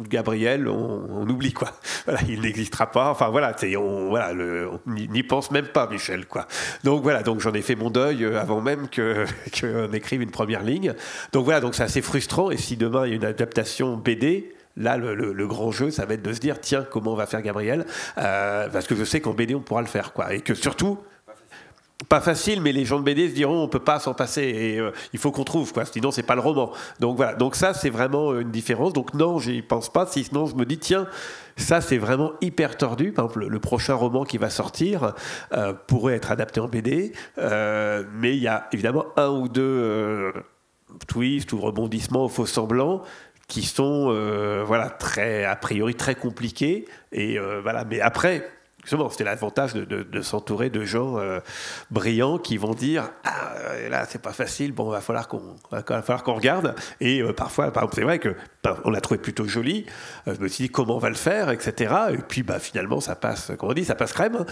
Gabriel, on oublie quoi. Voilà, il n'existera pas. Enfin voilà, on n'y pense même pas, Michel, quoi. Donc voilà, donc j'en ai fait mon deuil avant même qu'on écrive une première ligne. Donc voilà, donc c'est assez frustrant. Et si demain il y a une adaptation BD, là le grand jeu, ça va être de se dire tiens, comment on va faire Gabriel, parce que je sais qu'en BD on pourra le faire, quoi. Et que surtout, pas facile, mais les gens de BD se diront on peut pas s'en passer et il faut qu'on trouve, quoi, sinon c'est pas le roman. Donc voilà, donc ça c'est vraiment une différence. Donc non, j'y pense pas, sinon je me dis tiens, ça c'est vraiment hyper tordu. Par exemple, le prochain roman qui va sortir pourrait être adapté en BD, mais il y a évidemment 1 ou 2 twists ou rebondissements au faux semblant qui sont très, a priori très compliqués et voilà, mais après justement, c'était l'avantage de s'entourer de gens brillants qui vont dire ah là c'est pas facile, bon va falloir qu'on regarde. Et parfois, par exemple, c'est vrai que on l'a trouvé plutôt joli. Je me suis dit comment on va le faire, etc. Et puis finalement ça passe, comment on dit, ça passe crème.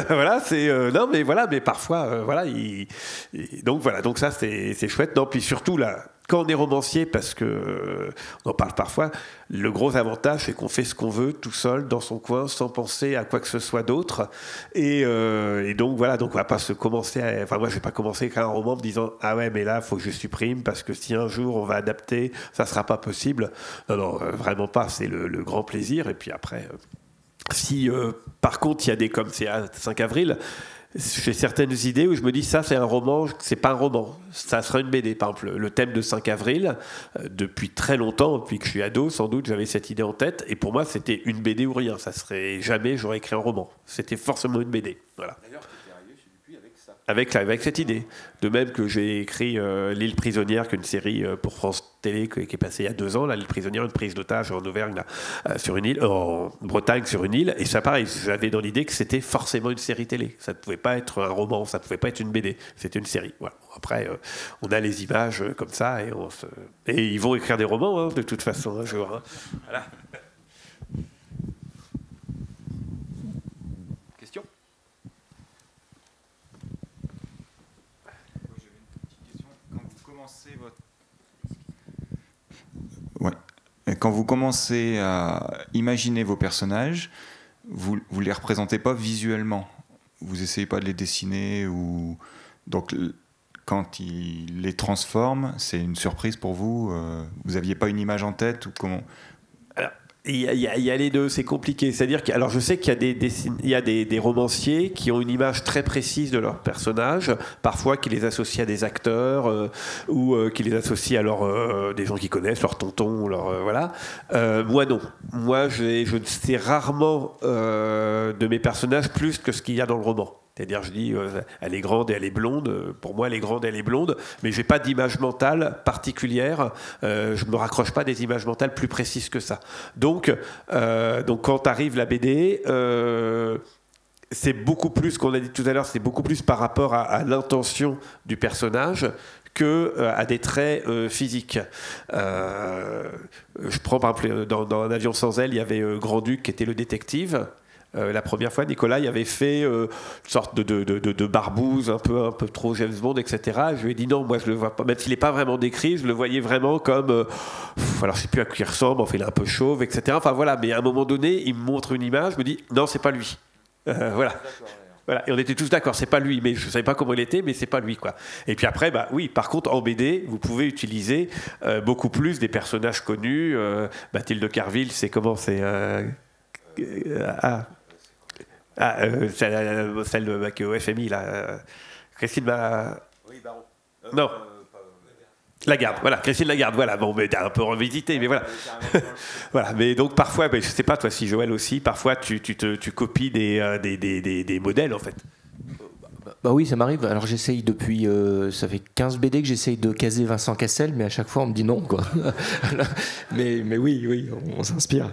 Voilà, c'est non mais voilà, mais parfois donc ça c'est chouette. Non, puis surtout là. Quand on est romancier, parce que on en parle parfois, le gros avantage c'est qu'on fait ce qu'on veut tout seul dans son coin sans penser à quoi que ce soit d'autre. Et donc voilà, donc on va pas se commencer. Moi je vais pas commencer à écrire un roman en me disant ah ouais mais là faut que je supprime parce que si un jour on va adapter, ça sera pas possible. Non, vraiment pas. C'est le grand plaisir. Et puis après, si par contre il y a des comme c'est à 5 avril. J'ai certaines idées où je me dis ça c'est un roman, c'est pas un roman, ça sera une BD. Par exemple, le thème de 5 avril, depuis très longtemps, depuis que je suis ado, sans doute j'avais cette idée en tête, et pour moi c'était une BD ou rien, ça serait jamais j'aurais écrit un roman, c'était forcément une BD. Voilà. D'ailleurs, tu es arrivé chez Dupuis avec ça. Avec cette idée. De même que j'ai écrit L'île prisonnière, qui est une série pour France Télé qui est passée il y a 2 ans, là, L'île prisonnière, une prise d'otage en Auvergne, là, sur une île, en Bretagne, sur une île. Et ça, pareil, j'avais dans l'idée que c'était forcément une série télé. Ça ne pouvait pas être un roman, ça ne pouvait pas être une BD. C'était une série. Voilà. Après, on a les images comme ça et ils vont écrire des romans, hein, de toute façon, un jour. Hein. Voilà. Quand vous commencez à imaginer vos personnages, vous ne les représentez pas visuellement. Vous n'essayez pas de les dessiner. Donc, quand il les transforme, c'est une surprise pour vous. Vous n'aviez pas une image en tête ou comment... Alors, Il y a les deux, c'est compliqué. C'est-à-dire que, alors je sais qu'il y a des romanciers qui ont une image très précise de leurs personnages, parfois qui les associent à des acteurs ou qui les associent à des gens qu'ils connaissent, leur tonton, voilà. Moi non. Moi je sais rarement de mes personnages plus que ce qu'il y a dans le roman. C'est-à-dire, je dis, elle est grande et elle est blonde. Pour moi, elle est grande et elle est blonde, mais j'ai pas d'image mentale particulière. Je me raccroche pas des images mentales plus précises que ça. Donc quand arrive la BD, c'est beaucoup plus, qu'on a dit tout à l'heure, c'est beaucoup plus par rapport à l'intention du personnage que à des traits physiques. Je prends par exemple dans Un avion sans aile, il y avait Grand-Duc qui était le détective. La première fois, Nicolas il avait fait une sorte de barbouze un peu trop James Bond, etc. Je lui ai dit non, moi je le vois pas, même s'il n'est pas vraiment décrit, je le voyais vraiment comme alors je sais plus à quoi il ressemble, enfin il est un peu chauve, etc. Enfin voilà, mais à un moment donné, il me montre une image, je me dis non, c'est pas lui. Voilà. Voilà, et on était tous d'accord, c'est pas lui, mais je savais pas comment il était, mais c'est pas lui, quoi. Et puis après, bah oui, par contre, en BD, vous pouvez utiliser beaucoup plus des personnages connus. Mathilde Carville, c'est comment, c'est celle qui est au FMI, là. Christine Oui, Baron. Non. Lagarde, voilà, Christine Lagarde, voilà. Bon, mais t'as un peu revisité, mais voilà. Voilà, mais donc parfois, je sais pas, toi, si Joël aussi, parfois tu copies des modèles, en fait. Bah oui, ça m'arrive. Alors j'essaye depuis, ça fait 15 BD que j'essaye de caser Vincent Cassel, mais à chaque fois on me dit non, quoi. mais oui, on s'inspire.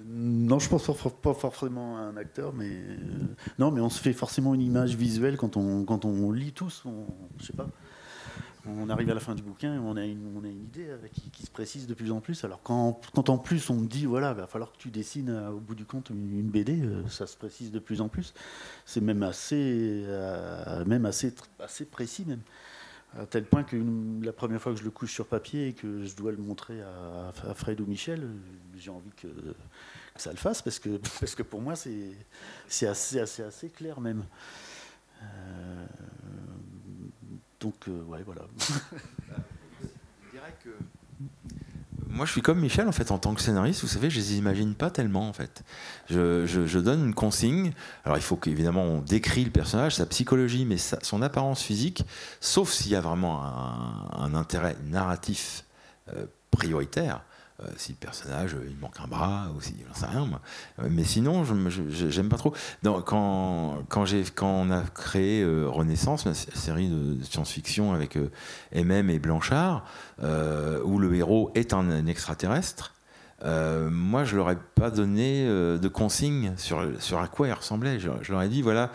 Non, je pense pas forcément à un acteur, mais non, mais on se fait forcément une image visuelle quand on lit tous. Je sais pas. On arrive à la fin du bouquin et on a une idée qui se précise de plus en plus. Alors quand en plus on me dit voilà, il va falloir que tu dessines au bout du compte une BD, ça se précise de plus en plus. C'est même assez précis même. À tel point que la première fois que je le couche sur papier et que je dois le montrer à Fred ou Michel, j'ai envie que ça le fasse parce que pour moi c'est assez clair même. Donc ouais, voilà. Je dirais que moi je suis comme Michel en fait en tant que scénariste, vous savez, je les imagine pas tellement en fait. Je donne une consigne. Alors il faut qu'évidemment on décrit le personnage, sa psychologie, mais son apparence physique, sauf s'il y a vraiment un intérêt narratif prioritaire. Si le personnage il manque un bras ou si j'en sais rien moi. Mais sinon j'aime pas trop. Quand on a créé Renaissance, ma série de science-fiction avec MM et Blanchard, où le héros est un extraterrestre, moi je leur ai pas donné de consigne sur à quoi il ressemblait. Je leur ai dit voilà,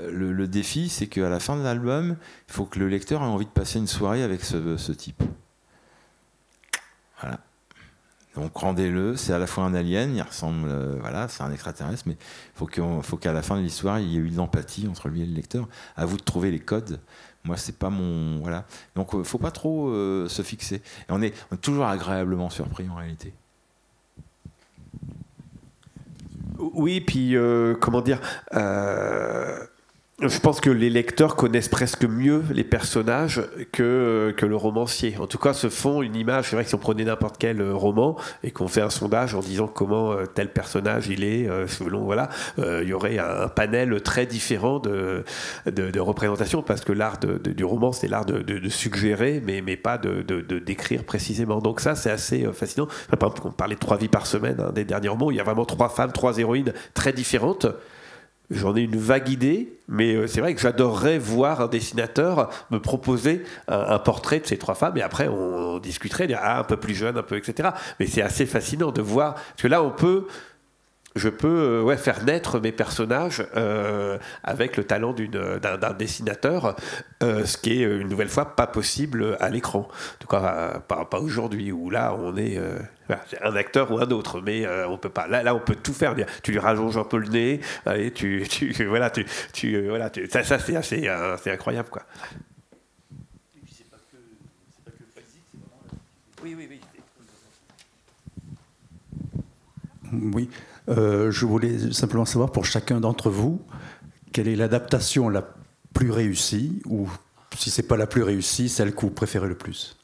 le défi c'est qu'à la fin de l'album il faut que le lecteur ait envie de passer une soirée avec ce type. Voilà. Donc rendez-le, c'est à la fois un alien, il ressemble, voilà, c'est un extraterrestre, mais il faut qu'à la fin de l'histoire, il y ait eu de l'empathie entre lui et le lecteur. À vous de trouver les codes. Moi, c'est pas mon... Voilà. Donc, il ne faut pas trop se fixer. Et on est toujours agréablement surpris, en réalité. Oui, puis, comment dire... Je pense que les lecteurs connaissent presque mieux les personnages que le romancier. En tout cas, se font une image. C'est vrai que si on prenait n'importe quel roman et qu'on fait un sondage en disant comment tel personnage il est, selon voilà, il y aurait un panel très différent de représentation parce que l'art du roman, c'est l'art de suggérer, mais pas de décrire précisément. Donc ça, c'est assez fascinant. Par exemple, on parlait de 3 vies par semaine, hein, des derniers romans. Il y a vraiment 3 femmes, 3 héroïnes très différentes. J'en ai une vague idée, mais c'est vrai que j'adorerais voir un dessinateur me proposer un portrait de ces 3 femmes, et après on discuterait, dire, un peu plus jeune, un peu, etc. Mais c'est assez fascinant de voir, parce que là je peux faire naître mes personnages avec le talent d'un dessinateur, ce qui est une nouvelle fois pas possible à l'écran. En tout cas, pas aujourd'hui, où là on est... c'est un acteur ou un autre, mais on peut pas. Là, on peut tout faire. Tu lui rallonges un peu le nez, allez, ça c'est assez, c'est incroyable, quoi. Et puis c'est pas que physique, c'est vraiment. Oui. Oui, je voulais simplement savoir pour chacun d'entre vous quelle est l'adaptation la plus réussie, ou si c'est pas la plus réussie, celle que vous préférez le plus.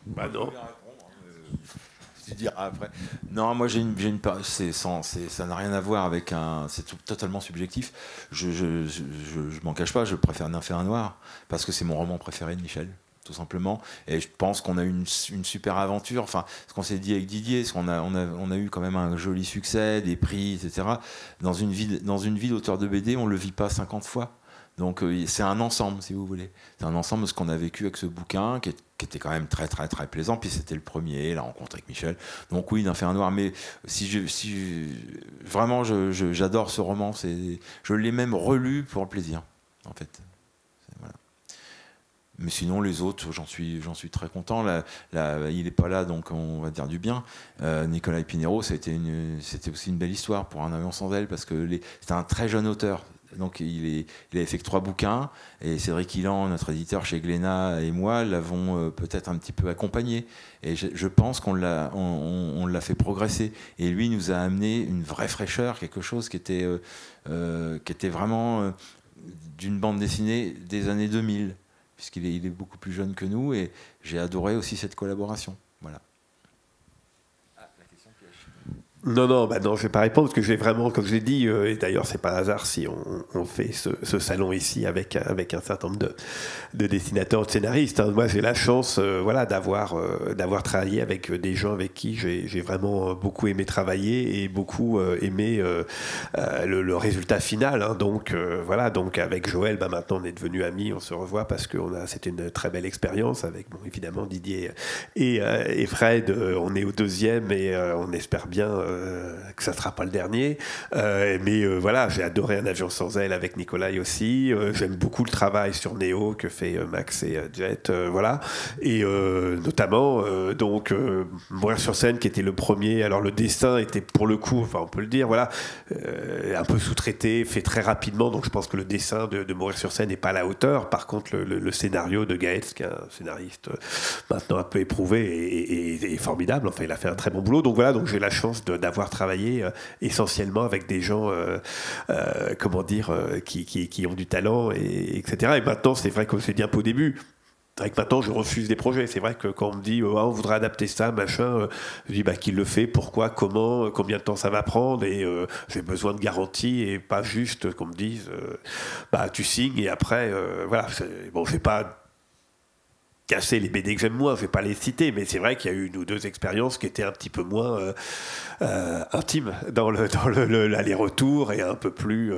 Bah non. tu diras après. Non, moi ça n'a rien à voir avec c'est totalement subjectif. Je m'en cache pas, je préfère Nymphe et un noir parce que c'est mon roman préféré de Michel, tout simplement. Et je pense qu'on a eu une super aventure. Enfin, ce qu'on s'est dit avec Didier, c'est qu'on a eu quand même un joli succès, des prix, etc. Dans une vie d'auteur de BD, on le vit pas 50 fois. Donc c'est un ensemble, si vous voulez. C'est un ensemble de ce qu'on a vécu avec ce bouquin, qui était quand même très très très plaisant. Puis c'était le premier, la rencontre avec Michel. Donc oui, Nymphe et un noir. Mais vraiment, j'adore ce roman. Je l'ai même relu pour le plaisir, en fait. Voilà. Mais sinon, les autres, j'en suis très content. Il n'est pas là, donc on va dire du bien. Nicolas Pinero, c'était aussi une belle histoire pour Un avion sans aile, parce que c'était un très jeune auteur. Donc il avait fait que 3 bouquins, et Cédric Hillan, notre éditeur chez Glénat, et moi l'avons peut-être un petit peu accompagné, et je pense qu'on l'a fait progresser, et lui nous a amené une vraie fraîcheur, quelque chose qui était vraiment d'une bande dessinée des années 2000, puisqu'il est beaucoup plus jeune que nous, et j'ai adoré aussi cette collaboration. Voilà. Non, je ne vais pas répondre parce que j'ai vraiment, comme je l'ai dit, et d'ailleurs c'est pas hasard si on fait ce salon ici avec un certain nombre de dessinateurs, de scénaristes. Hein. Moi j'ai la chance d'avoir travaillé avec des gens avec qui j'ai vraiment beaucoup aimé travailler et beaucoup aimé le résultat final. Hein. Donc avec Joël, maintenant on est devenus amis, on se revoit parce que c'était une très belle expérience avec évidemment Didier et Fred. On est au 2e et on espère bien que ça ne sera pas le dernier, mais voilà, j'ai adoré Un avion sans aile avec Nicolas aussi. J'aime beaucoup le travail sur Néo que fait Max et Jet, voilà, et notamment Mourir sur scène qui était le premier. Alors le dessin était pour le coup, on peut le dire, voilà, un peu sous-traité, fait très rapidement, donc je pense que le dessin de Mourir sur scène n'est pas à la hauteur. Par contre le scénario de Gaëtz, qui est un scénariste maintenant un peu éprouvé et formidable, enfin il a fait un très bon boulot, donc voilà, donc j'ai la chance d'avoir travaillé essentiellement avec des gens qui ont du talent, etc. Et maintenant c'est vrai, comme je l'ai dit un peu au début, c'est vrai que maintenant je refuse des projets. C'est vrai que quand on me dit on voudrait adapter ça, machin, je dis qui le fait, pourquoi, comment, combien de temps ça va prendre, et j'ai besoin de garanties et pas juste qu'on me dise tu signes et après voilà. Bon, je vais pas casser les BD que j'aime moins, je vais pas les citer, mais c'est vrai qu'il y a eu 1 ou 2 expériences qui étaient un petit peu moins intimes dans l'aller-retour et un peu plus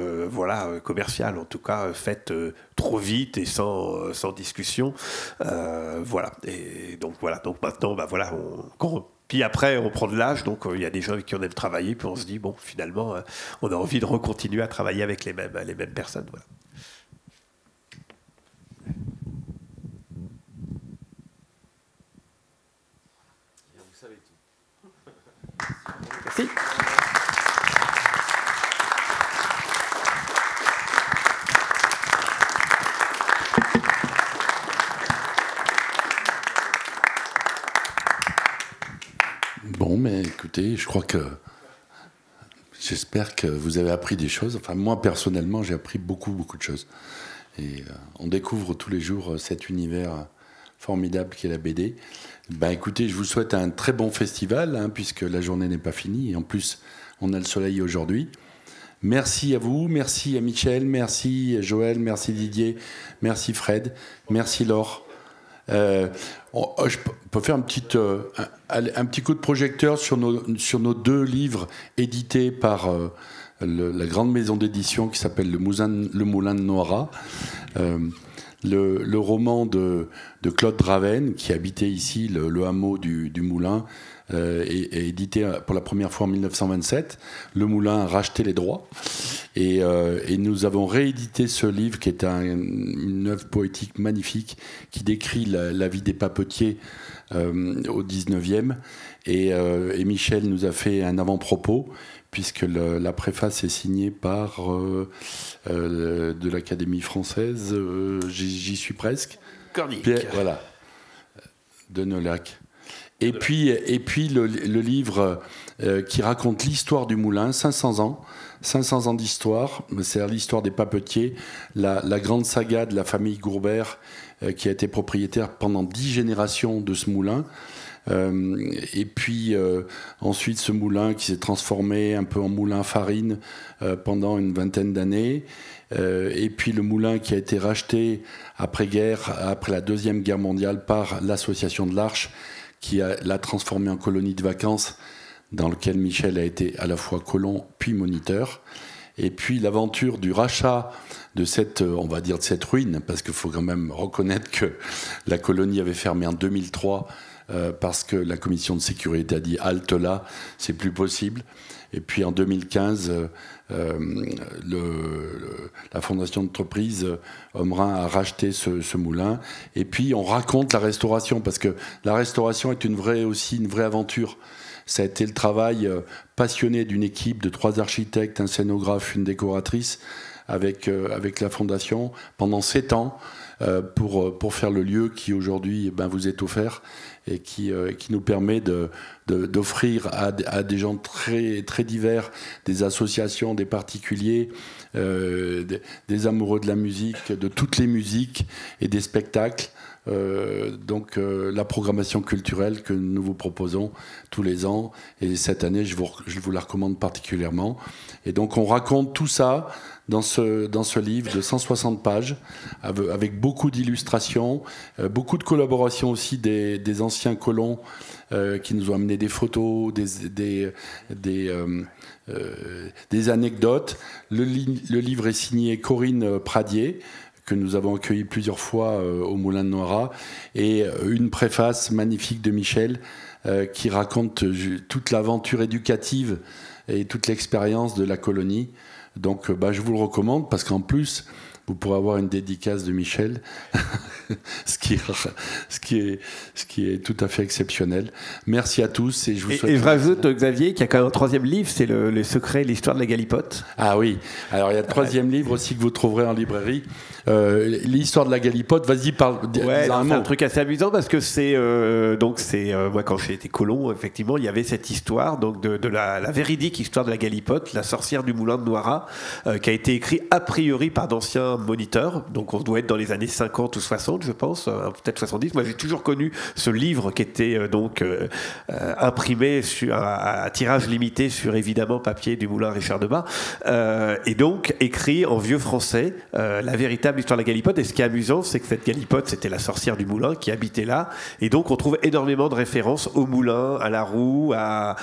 commercial, en tout cas faites trop vite et sans discussion, voilà. Et donc maintenant puis après on prend de l'âge, donc il y a des gens avec qui on aime travailler, puis on se dit finalement on a envie de recontinuer à travailler avec les mêmes personnes, voilà. Merci. Bon, mais écoutez, je crois que j'espère que vous avez appris des choses. Enfin, moi personnellement, j'ai appris beaucoup de choses. Et on découvre tous les jours cet univers formidable qu'est la BD. Écoutez, je vous souhaite un très bon festival, puisque la journée n'est pas finie. Et en plus, on a le soleil aujourd'hui. Merci à vous, merci à Michel, merci Joël, merci Didier, merci Fred, merci Laure. Je peux faire un petit coup de projecteur sur nos 2 livres édités par la grande maison d'édition qui s'appelle Le Moulin de Noirat. Le roman de Claude Draven, qui habitait ici le hameau du Moulin, est édité pour la première fois en 1927. Le Moulin a racheté les droits et nous avons réédité ce livre qui est une œuvre poétique magnifique qui décrit la vie des papetiers au 19e, et Michel nous a fait un avant-propos puisque la préface est signée par de l'Académie française, j'y suis presque. Cornic. Voilà, de Nolac. Et puis le livre qui raconte l'histoire du moulin, 500 ans d'histoire, c'est l'histoire des papetiers, la grande saga de la famille Gourbert qui a été propriétaire pendant 10 générations de ce moulin. Et puis ensuite ce moulin qui s'est transformé un peu en moulin farine pendant une vingtaine d'années. Et puis le moulin qui a été racheté après-guerre, après la Deuxième Guerre mondiale, par l'association de l'Arche, qui l'a transformé en colonie de vacances, dans lequel Michel a été à la fois colon puis moniteur. Et puis l'aventure du rachat de cette, on va dire, de cette ruine, parce qu'il faut quand même reconnaître que la colonie avait fermé en 2003 parce que la commission de sécurité a dit halte là, c'est plus possible. Et puis en 2015, la fondation d'entreprise Ombrun a racheté ce moulin. Et puis on raconte la restauration, parce que la restauration est aussi une vraie aventure. Ça a été le travail passionné d'une équipe de 3 architectes, un scénographe, une décoratrice, avec la fondation pendant 7 ans pour faire le lieu qui aujourd'hui vous est offert et qui nous permet d'offrir à des gens très, très divers, des associations, des particuliers, des amoureux de la musique, de toutes les musiques et des spectacles. Donc la programmation culturelle que nous vous proposons tous les ans, et cette année je vous la recommande particulièrement. Et donc on raconte tout ça dans ce livre de 160 pages avec beaucoup d'illustrations, beaucoup de collaborations aussi des anciens colons qui nous ont amené des photos, des anecdotes. Le livre est signé Corinne Pradier, que nous avons accueilli plusieurs fois au Moulin de Noirat, et une préface magnifique de Michel qui raconte toute l'aventure éducative et toute l'expérience de la colonie. Donc je vous le recommande, parce qu'en plus, vous pourrez avoir une dédicace de Michel, ce qui est tout à fait exceptionnel. Merci à tous. Et je vous souhaite... Et je rajoute, Xavier, qu'il y a quand même un 3e livre, c'est le secret, l'histoire de la galipote. Ah oui, alors il y a le 3e livre aussi que vous trouverez en librairie. L'histoire de la galipote, vas-y, parle. Ouais, c'est un truc assez amusant, parce que moi quand j'ai été colon, effectivement, il y avait cette histoire donc de la véridique histoire de la galipote, la sorcière du moulin de Noirat, qui a été écrite a priori par d'anciens moniteurs. Donc on doit être dans les années 50 ou 60, je pense, peut-être 70. Moi j'ai toujours connu ce livre qui était imprimé à tirage limité sur évidemment papier du moulin Richard de Bas, et donc écrit en vieux français, la véritable histoire de la galipote. Et ce qui est amusant, c'est que cette galipote, c'était la sorcière du moulin qui habitait là, et donc on trouve énormément de références au moulin, à la roue, à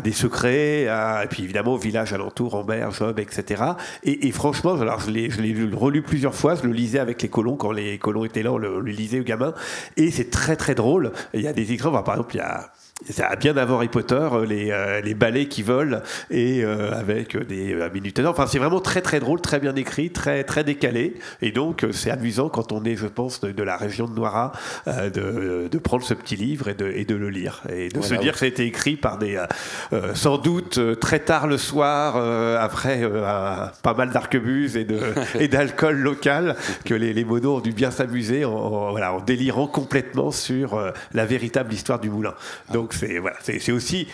des secrets, et puis évidemment au village alentour, Ambert, Job, etc. Et franchement, alors je l'ai relu plusieurs fois, je le lisais avec les colons, quand les colons étaient là, on le lisait aux gamins, et c'est très très drôle. Il y a des exemples, par exemple, ça a bien avant Harry Potter, les balais qui volent, et avec des minuteurs. Enfin, c'est vraiment très très drôle, très bien écrit, très très décalé, et donc c'est amusant quand on est, je pense, de la région de Noirat, de prendre ce petit livre et de le lire, et de se dire que ça a été écrit par des sans doute très tard le soir, après pas mal d'arquebuses et d'alcool local, que les monos ont dû bien s'amuser en délirant complètement sur la véritable histoire du moulin. Donc c'est aussi...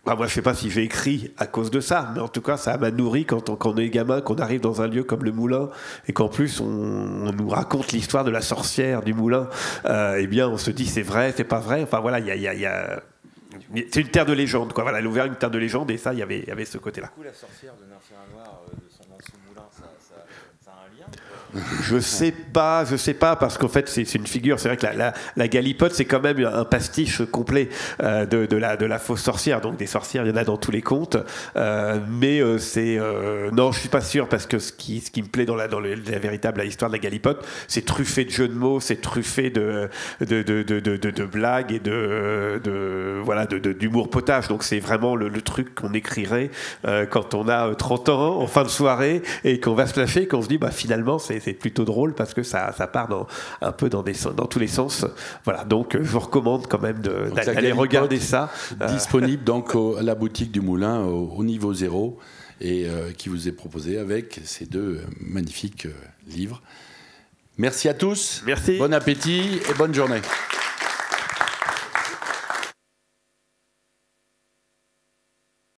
moi, je ne sais pas si j'ai écrit à cause de ça, mais en tout cas, ça m'a nourri quand on est gamin, qu'on arrive dans un lieu comme le Moulin, et qu'en plus, on nous raconte l'histoire de la sorcière du Moulin. Eh bien, on se dit, c'est vrai, c'est pas vrai. Enfin, voilà, c'est une terre de légende, quoi. Voilà, elle a ouvert une terre de légende, et ça, il y avait ce côté-là. Du coup, la sorcière de Nymphéa-Noir, dans ce moulin, ça a un lien? Je sais pas, parce qu'en fait c'est une figure. C'est vrai que la galipote, c'est quand même un pastiche complet de la fausse sorcière. Donc des sorcières, il y en a dans tous les contes, mais non, je suis pas sûr, parce que ce qui me plaît dans la véritable histoire de la galipote, c'est truffé de jeux de mots, c'est truffé de blagues et d'humour potage. Donc c'est vraiment le truc qu'on écrirait quand on a 30 ans en fin de soirée, et qu'on va se lâcher, qu'on se dit finalement c'est plutôt drôle, parce que ça part un peu dans tous les sens. Voilà, donc je vous recommande quand même d'aller regarder ça. Disponible donc à la boutique du Moulin au niveau 0, et qui vous est proposé avec ces 2 magnifiques livres. Merci à tous. Merci. Bon appétit et bonne journée.